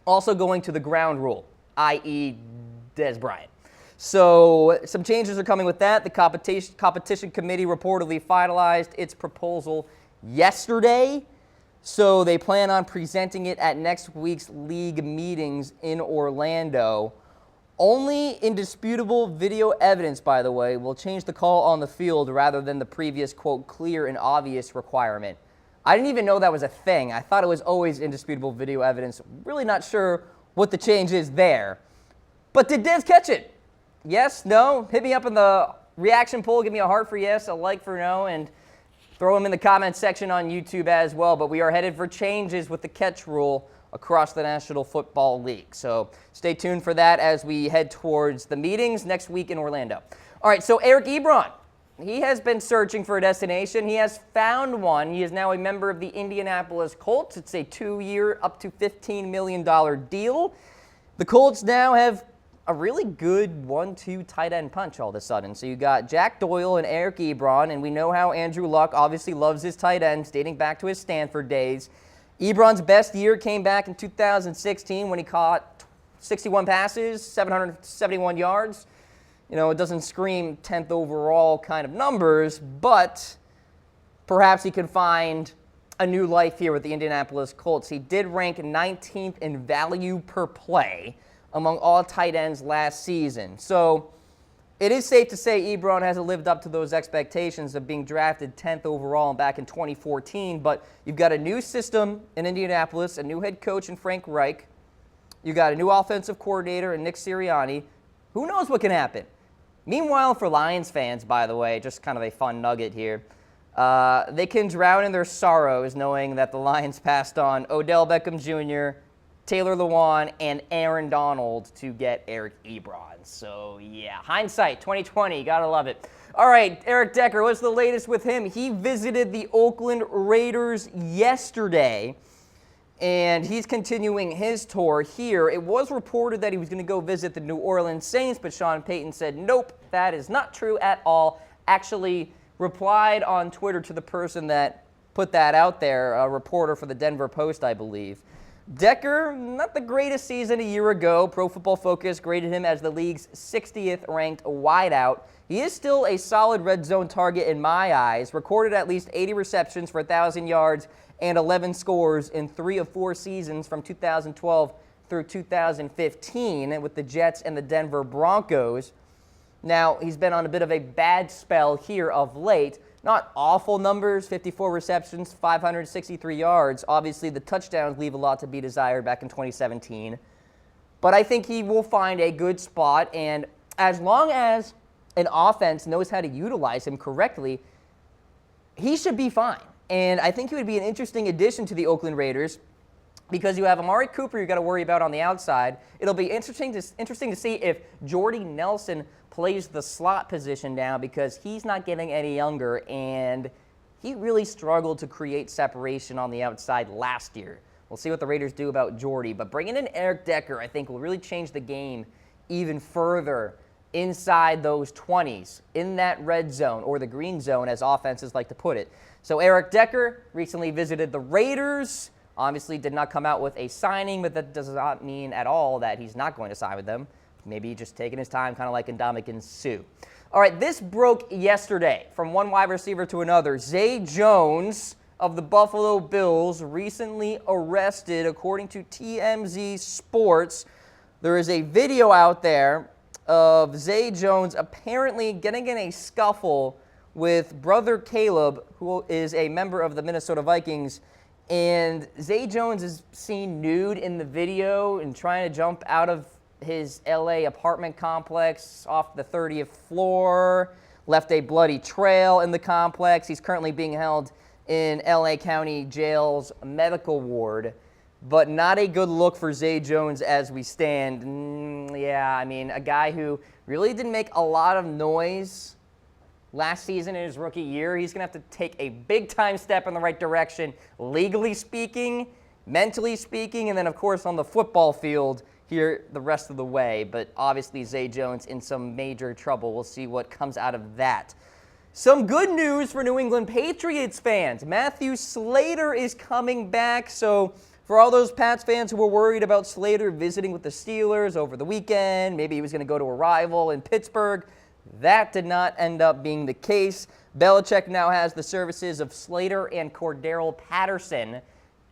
also going to the ground rule, i.e. Des Bryant. So some changes are coming with that. The competition committee reportedly finalized its proposal yesterday. So they plan on presenting it at next week's league meetings in Orlando. Only indisputable video evidence, by the way, will change the call on the field rather than the previous, quote, clear and obvious requirement. I didn't even know that was a thing. I thought it was always indisputable video evidence. Really not sure what the change is there. But did Dez catch it? Yes? No? Hit me up in the reaction poll. Give me a heart for yes, a like for no, and throw them in the comments section on YouTube as well. But we are headed for changes with the catch rule across the National Football League. So stay tuned for that as we head towards the meetings next week in Orlando. All right, so Eric Ebron, he has been searching for a destination. He has found one. He is now a member of the Indianapolis Colts. It's a 2-year, up to $15 million deal. The Colts now have a really good 1-2 tight end punch all of a sudden. So you got Jack Doyle and Eric Ebron, and we know how Andrew Luck obviously loves his tight ends dating back to his Stanford days. Ebron's best year came back in 2016 when he caught 61 passes, 771 yards. You know, it doesn't scream 10th overall kind of numbers, but perhaps he could find a new life here with the Indianapolis Colts. He did rank 19th in value per play among all tight ends last season. So it is safe to say Ebron hasn't lived up to those expectations of being drafted 10th overall back in 2014, but you've got a new system in Indianapolis, a new head coach in Frank Reich. You got a new offensive coordinator in Nick Sirianni. Who knows what can happen? Meanwhile, for Lions fans, by the way, just kind of a fun nugget here, they can drown in their sorrows knowing that the Lions passed on Odell Beckham Jr., Taylor Lewan, and Aaron Donald to get Eric Ebron. So, yeah, hindsight, 2020, gotta love it. All right, Eric Decker, what's the latest with him? He visited the Oakland Raiders yesterday, and he's continuing his tour here. It was reported that he was going to go visit the New Orleans Saints, but Sean Payton said, nope, that is not true at all. Actually replied on Twitter to the person that put that out there, a reporter for the Denver Post, I believe. Decker, not the greatest season a year ago. Pro Football Focus graded him as the league's 60th ranked wideout. He is still a solid red zone target in my eyes, recorded at least 80 receptions for 1,000 yards and 11 scores in 3 of 4 seasons from 2012 through 2015 with the Jets and the Denver Broncos. Now, he's been on a bit of a bad spell here of late. Not awful numbers, 54 receptions, 563 yards. Obviously, the touchdowns leave a lot to be desired back in 2017. But I think he will find a good spot, and as long as an offense knows how to utilize him correctly, he should be fine. And I think he would be an interesting addition to the Oakland Raiders because you have Amari Cooper you got to worry about on the outside. It'll be interesting to see if Jordy Nelson plays the slot position now because he's not getting any younger, and he really struggled to create separation on the outside last year. We'll see what the Raiders do about Jordy, but bringing in Eric Decker, I think, will really change the game even further inside those 20s, in that red zone, or the green zone, as offenses like to put it. So Eric Decker recently visited the Raiders. Obviously did not come out with a signing, but that does not mean at all that he's not going to sign with them. Maybe just taking his time, kind of like Ndamukong Suh. All right, this broke yesterday from one wide receiver to another. Zay Jones of the Buffalo Bills recently arrested, according to TMZ Sports. There is a video out there of Zay Jones apparently getting in a scuffle with brother Caleb, who is a member of the Minnesota Vikings. And Zay Jones is seen nude in the video and trying to jump out of his LA apartment complex off the 30th floor, left a bloody trail in the complex. He's currently being held in LA County Jail's medical ward, but not a good look for Zay Jones as we stand. Yeah, I mean, a guy who really didn't make a lot of noise last season in his rookie year. He's going to have to take a big-time step in the right direction, legally speaking, mentally speaking, and then, of course, on the football field here the rest of the way. But obviously, Zay Jones in some major trouble. We'll see what comes out of that. Some good news for New England Patriots fans. Matthew Slater is coming back. So for all those Pats fans who were worried about Slater visiting with the Steelers over the weekend, maybe he was going to go to a rival in Pittsburgh, that did not end up being the case. Belichick now has the services of Slater and Cordero Patterson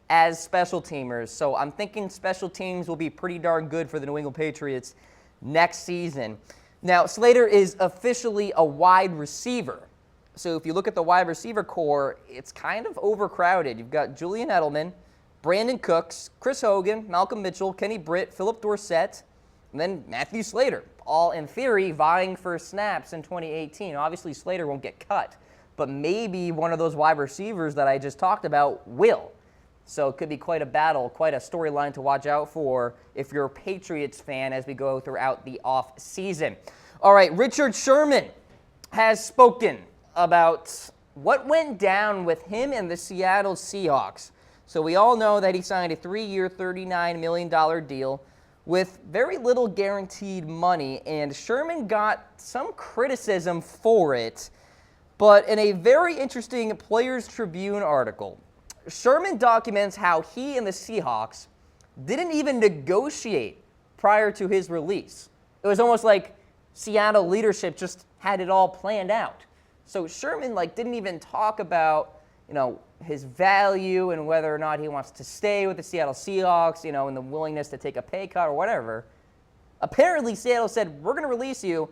as special teamers. So I'm thinking special teams will be pretty darn good for the New England Patriots next season. Now, Slater is officially a wide receiver. So if you look at the wide receiver core, it's kind of overcrowded. You've got Julian Edelman, Brandon Cooks, Chris Hogan, Malcolm Mitchell, Kenny Britt, Philip Dorsett, and then Matthew Slater, all in theory vying for snaps in 2018. Obviously, Slater won't get cut, but maybe one of those wide receivers that I just talked about will. So it could be quite a battle, quite a storyline to watch out for if you're a Patriots fan as we go throughout the offseason. All right, Richard Sherman has spoken about what went down with him and the Seattle Seahawks. So we all know that he signed a 3-year, $39 million deal with very little guaranteed money, and Sherman got some criticism for it. But in a very interesting Players Tribune article, Sherman documents how he and the Seahawks didn't even negotiate prior to his release. It was almost like Seattle leadership just had it all planned out. So Sherman didn't even talk about, his value and whether or not he wants to stay with the Seattle Seahawks, and the willingness to take a pay cut or whatever. Apparently, Seattle said, we're going to release you.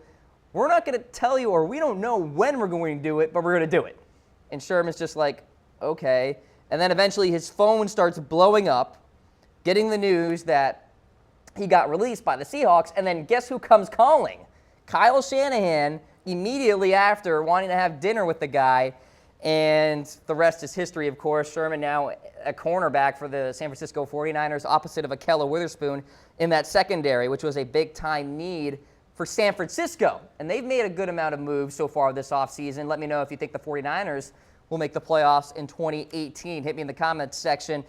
We're not going to tell you, or we don't know when we're going to do it, but we're going to do it. And Sherman's just like, okay. And then eventually his phone starts blowing up, getting the news that he got released by the Seahawks. And then guess who comes calling? Kyle Shanahan, immediately after wanting to have dinner with the guy. And the rest is history, of course. Sherman now a cornerback for the San Francisco 49ers, opposite of Ahkello Witherspoon in that secondary, which was a big-time need for San Francisco. And they've made a good amount of moves so far this offseason. Let me know if you think the 49ers will make the playoffs in 2018. Hit me in the comments section.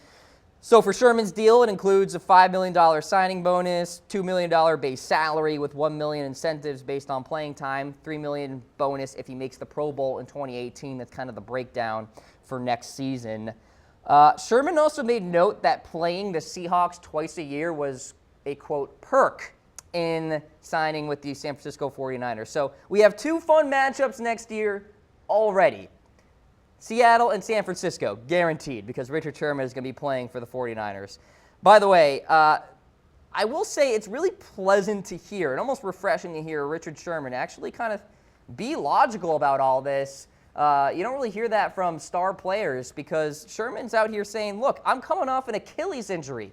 So for Sherman's deal, it includes a $5 million signing bonus, $2 million base salary with $1 million incentives based on playing time, $3 million bonus if he makes the Pro Bowl in 2018. That's kind of the breakdown for next season. Sherman also made note that playing the Seahawks twice a year was a, quote, perk in signing with the San Francisco 49ers. So we have two fun matchups next year already. Seattle and San Francisco, guaranteed, because Richard Sherman is going to be playing for the 49ers. By the way, I will say it's really pleasant to hear and almost refreshing to hear Richard Sherman actually kind of be logical about all this. You don't really hear that from star players because Sherman's out here saying, look, I'm coming off an Achilles injury.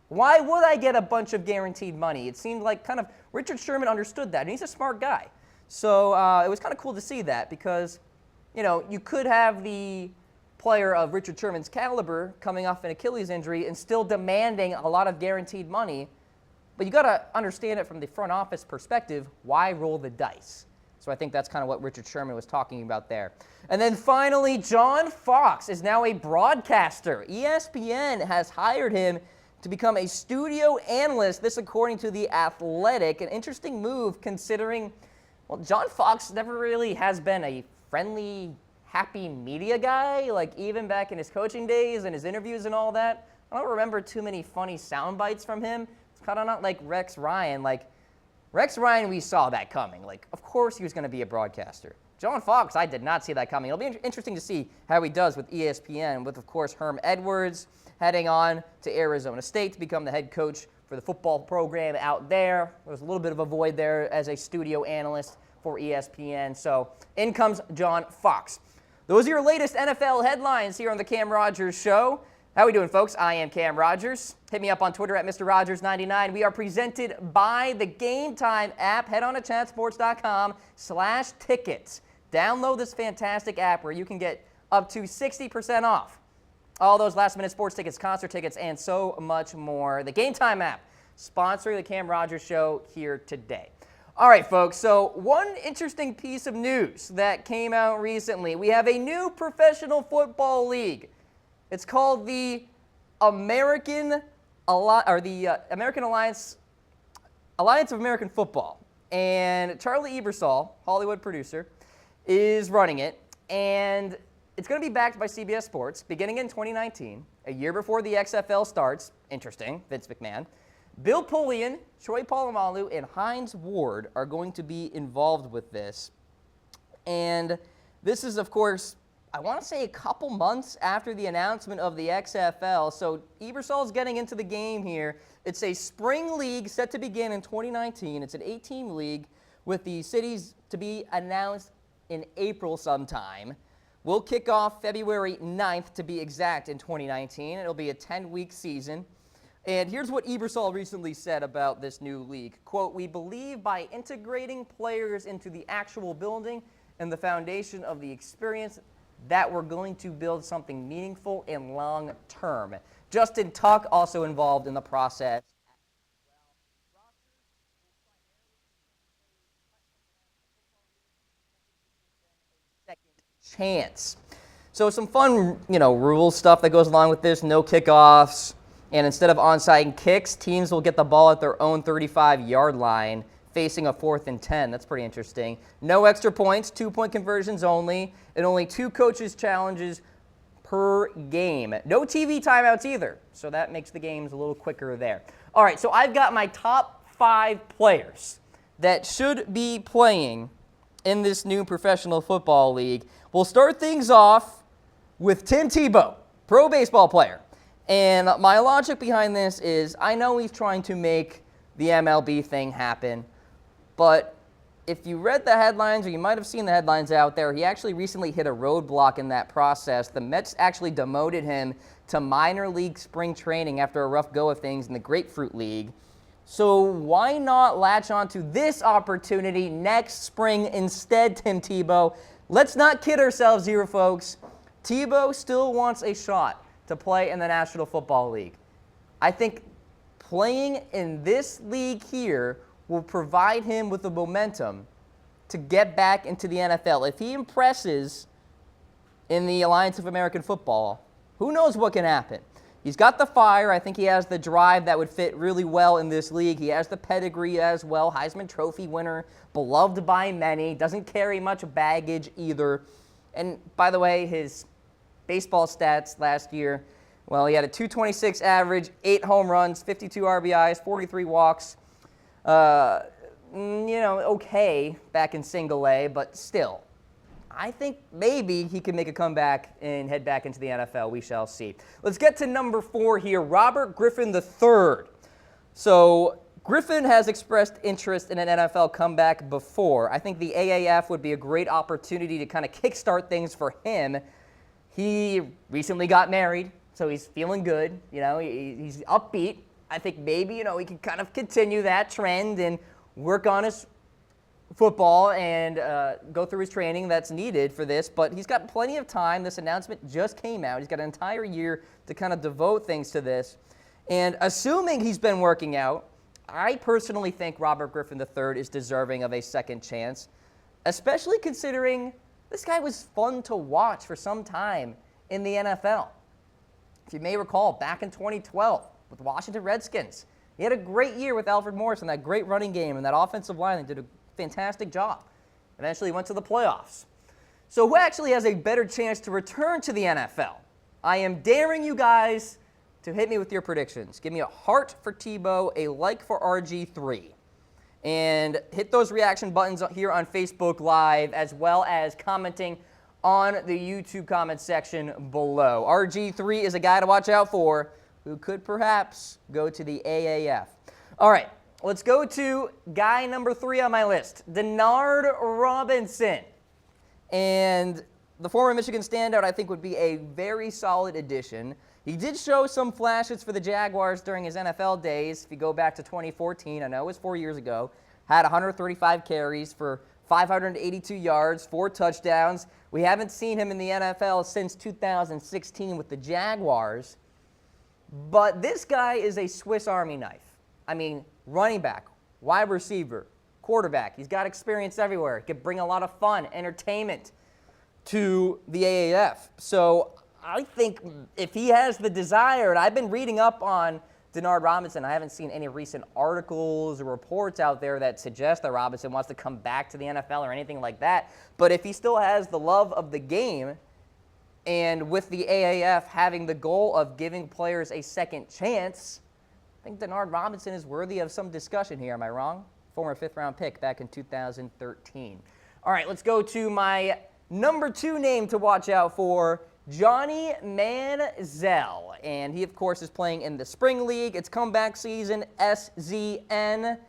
Why would I get a bunch of guaranteed money? It seemed like kind of Richard Sherman understood that, and he's a smart guy. So it was kind of cool to see that because, you could have the player of Richard Sherman's caliber coming off an Achilles injury and still demanding a lot of guaranteed money. But you got to understand it from the front office perspective. Why roll the dice? So I think that's kind of what Richard Sherman was talking about there. And then finally, John Fox is now a broadcaster. ESPN has hired him to become a studio analyst, this according to The Athletic. An interesting move considering, well, John Fox never really has been a friendly, happy media guy, like even back in his coaching days and his interviews and all that. I don't remember too many funny sound bites from him. It's kind of not like Rex Ryan. Like, Rex Ryan, we saw that coming. Like, of course he was going to be a broadcaster. John Fox, I did not see that coming. It'll be interesting to see how he does with ESPN, with, of course, Herm Edwards heading on to Arizona State to become the head coach for the football program out there. There was a little bit of a void there as a studio analyst for ESPN. So in comes John Fox. Those are your latest NFL headlines here on the Cam Rogers Show. How we doing, folks? I am Cam Rogers. Hit me up on Twitter at Mr. Rogers99. We are presented by the Game Time app. Head on to chatsports.com/tickets. Download this fantastic app where you can get up to 60% off all those last-minute sports tickets, concert tickets, and so much more. The Game Time app, sponsoring the Cam Rogers Show here today. All right, folks, so one interesting piece of news that came out recently. We have a new professional football league. It's called the American Alliance of American Football. And Charlie Ebersol, Hollywood producer, is running it. And it's going to be backed by CBS Sports beginning in 2019, a year before the XFL starts. Interesting, Vince McMahon. Bill Pullian, Troy Polamalu, and Hines Ward are going to be involved with this. And this is, of course, I want to say a couple months after the announcement of the XFL. So Ebersol is getting into the game here. It's a spring league set to begin in 2019. It's an 8-team league with the cities to be announced in April sometime. We'll kick off February 9th to be exact in 2019. It'll be a 10-week season. And here's what Ebersol recently said about this new league. Quote, "We believe by integrating players into the actual building and the foundation of the experience that we're going to build something meaningful and long-term." Justin Tuck also involved in the process. Chance. So some fun, rules stuff that goes along with this. No kickoffs. And instead of onside kicks, teams will get the ball at their own 35-yard line, facing a 4th and 10. That's pretty interesting. No extra points, 2-point conversions only, and only 2 coaches' challenges per game. No TV timeouts either, so that makes the games a little quicker there. All right, so I've got my top 5 players that should be playing in this new professional football league. We'll start things off with Tim Tebow, pro baseball player. And my logic behind this is I know he's trying to make the MLB thing happen, but if you read the headlines, or you might have seen the headlines out there, he actually recently hit a roadblock in that process. The Mets actually demoted him to minor league spring training after a rough go of things in the Grapefruit League. So why not latch on to this opportunity next spring instead, Tim Tebow? Let's not kid ourselves here, folks. Tebow still wants a shot to play in the National Football League. I think playing in this league here will provide him with the momentum to get back into the NFL. If he impresses in the Alliance of American Football, who knows what can happen? He's got the fire. I think he has the drive that would fit really well in this league. He has the pedigree as well. Heisman Trophy winner, beloved by many, doesn't carry much baggage either. And by the way, his baseball stats last year, well, he had a .226 average, 8 home runs, 52 RBIs, 43 walks. Okay back in single A, but still, I think maybe he can make a comeback and head back into the NFL. We shall see. Let's get to number 4 here, Robert Griffin III. So Griffin has expressed interest in an NFL comeback before. I think the AAF would be a great opportunity to kind of kickstart things for him. He recently got married, so he's feeling good. He's upbeat. I think maybe, he can kind of continue that trend and work on his football and go through his training that's needed for this, but he's got plenty of time. This announcement just came out. He's got an entire year to kind of devote things to this. And assuming he's been working out, I personally think Robert Griffin III is deserving of a second chance, especially considering this guy was fun to watch for some time in the NFL. If you may recall, back in 2012 with the Washington Redskins, he had a great year with Alfred Morris and that great running game and that offensive line. They did a fantastic job. Eventually went to the playoffs. So who actually has a better chance to return to the NFL? I am daring you guys to hit me with your predictions. Give me a heart for Tebow, a like for RG3. And hit those reaction buttons here on Facebook Live, as well as commenting on the YouTube comment section below. RG3 is a guy to watch out for who could perhaps go to the AAF. All right, let's go to guy number 3 on my list, Denard Robinson. And the former Michigan standout, I think, would be a very solid addition. He did show some flashes for the Jaguars during his NFL days. If you go back to 2014, I know it was 4 years ago, had 135 carries for 582 yards, 4 touchdowns. We haven't seen him in the NFL since 2016 with the Jaguars. But this guy is a Swiss Army knife. I mean, running back, wide receiver, quarterback. He's got experience everywhere. He could bring a lot of fun, entertainment to the AAF. So I think if he has the desire, and I've been reading up on Denard Robinson, I haven't seen any recent articles or reports out there that suggest that Robinson wants to come back to the NFL or anything like that. But if he still has the love of the game, and with the AAF having the goal of giving players a second chance, I think Denard Robinson is worthy of some discussion here. Am I wrong? Former 5th-round pick back in 2013. All right, let's go to my number 2 name to watch out for, Johnny Manziel. And he, of course, is playing in the Spring League. It's comeback season, SZN.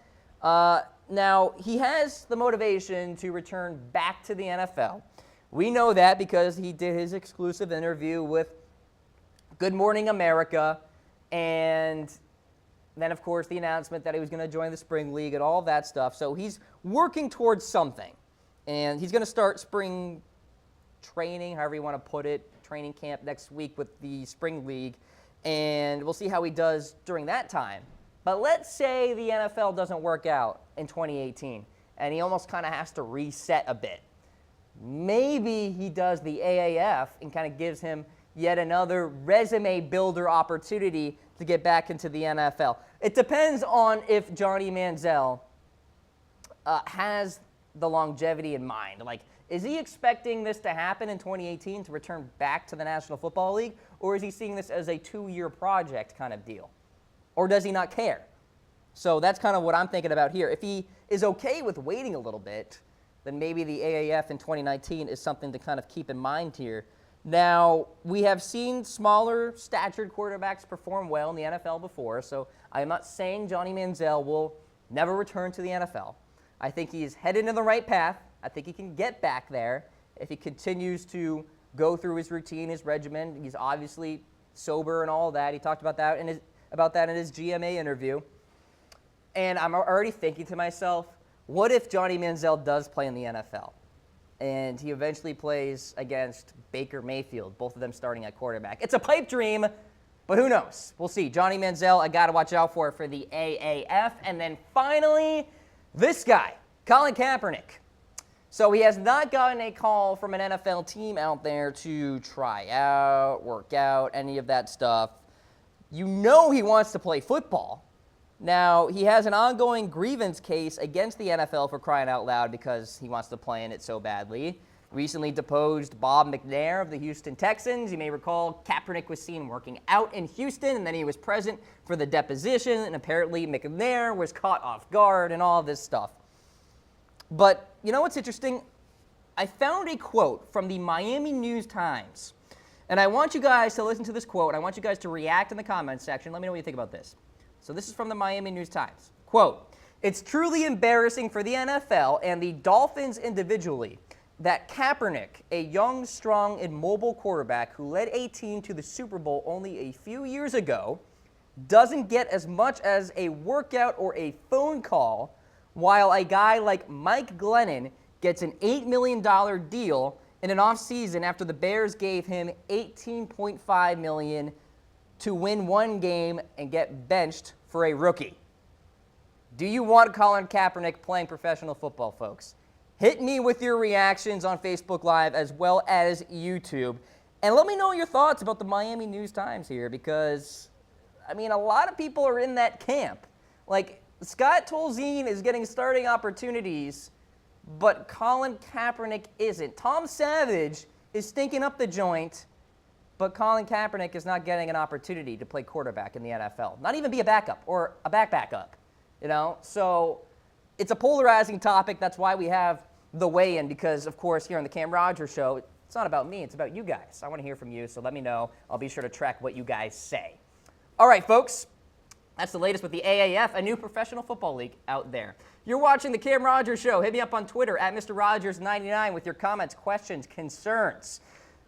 Now, he has the motivation to return back to the NFL. We know that because he did his exclusive interview with Good Morning America, and then, of course, the announcement that he was going to join the Spring League and all of that stuff. So he's working towards something, and he's going to start spring training, however you want to put it, training camp next week with the Spring League, and we'll see how he does during that time. But let's say the NFL doesn't work out in 2018, and he almost kind of has to reset a bit. Maybe he does the AAF and kind of gives him yet another resume builder opportunity to get back into the NFL. It depends on if Johnny Manziel has the longevity in mind. Like, is he expecting this to happen in 2018 to return back to the National Football League, or is he seeing this as a 2-year project kind of deal? Or does he not care? So that's kind of what I'm thinking about here. If he is okay with waiting a little bit, then maybe the AAF in 2019 is something to kind of keep in mind here. Now, we have seen smaller statured quarterbacks perform well in the NFL before, so I'm not saying Johnny Manziel will never return to the NFL. I think he is headed in the right path. I think he can get back there if he continues to go through his routine, his regimen. He's obviously sober and all that. He talked about that in his GMA interview. And I'm already thinking to myself, what if Johnny Manziel does play in the NFL and he eventually plays against Baker Mayfield, both of them starting at quarterback? It's a pipe dream, but who knows? We'll see. Johnny Manziel, I got to watch out for the AAF. And then finally, this guy, Colin Kaepernick. So he has not gotten a call from an NFL team out there to try out, work out, any of that stuff. You know he wants to play football. Now, he has an ongoing grievance case against the NFL for crying out loud because he wants to play in it so badly. Recently deposed Bob McNair of the Houston Texans. You may recall Kaepernick was seen working out in Houston, and then he was present for the deposition, and apparently McNair was caught off guard and all this stuff. But you know what's interesting? I found a quote from the Miami News-Times, and I want you guys to listen to this quote. I want you guys to react in the comments section. Let me know what you think about this. So this is from the Miami News-Times. Quote, "It's truly embarrassing for the NFL and the Dolphins individually that Kaepernick, a young, strong, and mobile quarterback who led a team to the Super Bowl only a few years ago, doesn't get as much as a workout or a phone call while a guy like Mike Glennon gets an $8 million deal in an offseason after the Bears gave him $18.5 million to win one game and get benched for a rookie. Do you want Colin Kaepernick playing professional football, folks? Hit me with your reactions on Facebook Live as well as YouTube. And let me know your thoughts about the Miami News-Times here because, I mean, a lot of people are in that camp. Like, Scott Tolzien is getting starting opportunities, but Colin Kaepernick isn't. Tom Savage is stinking up the joint, but Colin Kaepernick is not getting an opportunity to play quarterback in the NFL. Not even be a backup or a backup, you know? So it's a polarizing topic. That's why we have the weigh-in because, of course, here on the Cam Rogers Show, it's not about me. It's about you guys. I want to hear from you, so let me know. I'll be sure to track what you guys say. All right, folks. That's the latest with the AAF, a new professional football league out there. You're watching the Cam Rogers Show. Hit me up on Twitter at Mr. Rogers99 with your comments, questions, concerns.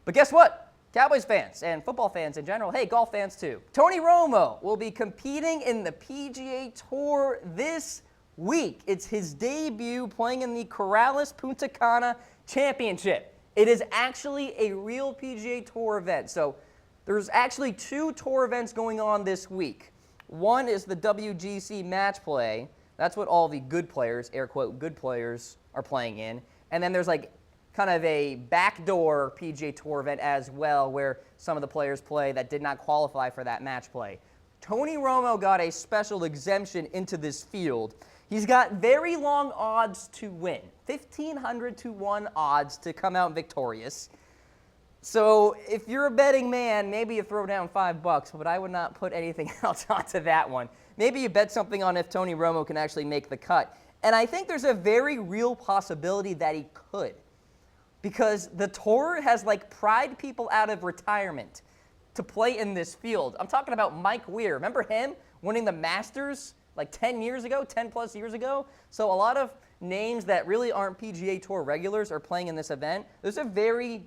But guess what? Cowboys fans and football fans in general, hey, golf fans too. Tony Romo will be competing in the PGA Tour this week. It's his debut playing in the Corrales Punta Cana Championship. It is actually a real PGA Tour event. So there's actually 2 tour events going on this week. One is the WGC Match Play. That's what all the good players, air quote, good players, are playing in. And then there's like kind of a backdoor PGA Tour event as well where some of the players play that did not qualify for that match play. Tony Romo got a special exemption into this field. He's got very long odds to win, 1,500 to 1 odds to come out victorious. So if you're a betting man, maybe you throw down $5, but I would not put anything else onto that one. Maybe you bet something on if Tony Romo can actually make the cut. And I think there's a very real possibility that he could because the tour has like pried people out of retirement to play in this field. I'm talking about Mike Weir. Remember him winning the Masters like 10 plus years ago? So a lot of names that really aren't PGA Tour regulars are playing in this event. There's a very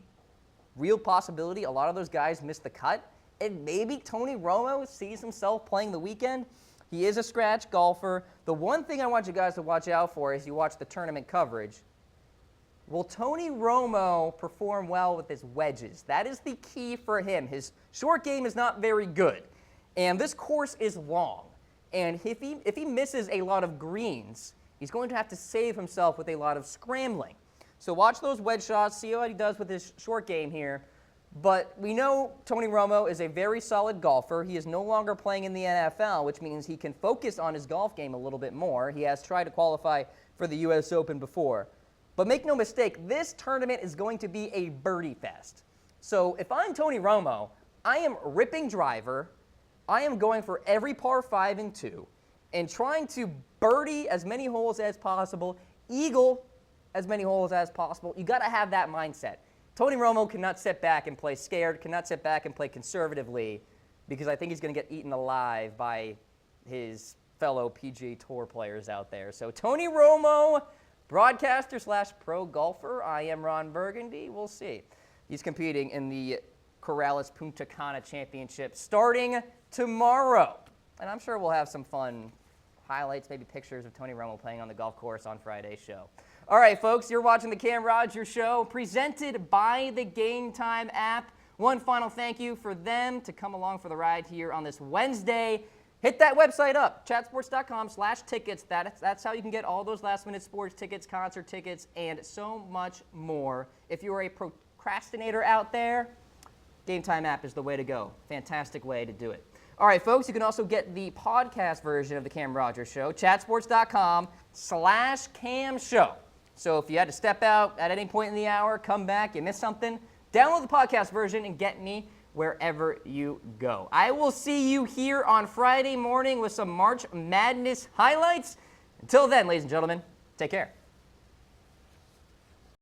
real possibility a lot of those guys missed the cut, and maybe Tony Romo sees himself playing the weekend. He is a scratch golfer. The one thing I want you guys to watch out for is you watch the tournament coverage. Will Tony Romo perform well with his wedges? That is the key for him. His short game is not very good, and this course is long. And if he misses a lot of greens, he's going to have to save himself with a lot of scrambling. So watch those wedge shots, see what he does with his short game here. But we know Tony Romo is a very solid golfer. He is no longer playing in the NFL, which means he can focus on his golf game a little bit more. He has tried to qualify for the U.S. Open before. But make no mistake, this tournament is going to be a birdie fest. So if I'm Tony Romo, I am ripping driver. I am going for every par 5 and 2 and trying to birdie as many holes as possible, eagle as many holes as possible. You got to have that mindset. Tony Romo cannot sit back and play scared, cannot sit back and play conservatively because I think he's going to get eaten alive by his fellow PGA Tour players out there. So Tony Romo, broadcaster / pro golfer. I am Ron Burgundy. We'll see. He's competing in the Corrales Punta Cana Championship starting tomorrow. And I'm sure we'll have some fun highlights, maybe pictures of Tony Romo playing on the golf course on Friday's show. All right, folks, you're watching the Cam Rogers Show, presented by the Game Time app. One final thank you for them to come along for the ride here on this Wednesday. Hit that website up, chatsports.com/tickets. That's how you can get all those last-minute sports tickets, concert tickets, and so much more. If you're a procrastinator out there, Game Time app is the way to go. Fantastic way to do it. All right, folks, you can also get the podcast version of the Cam Rogers Show, chatsports.com/Cam Show. So if you had to step out at any point in the hour, come back, you missed something, download the podcast version and get me wherever you go. I will see you here on Friday morning with some March Madness highlights. Until then, ladies and gentlemen, take care.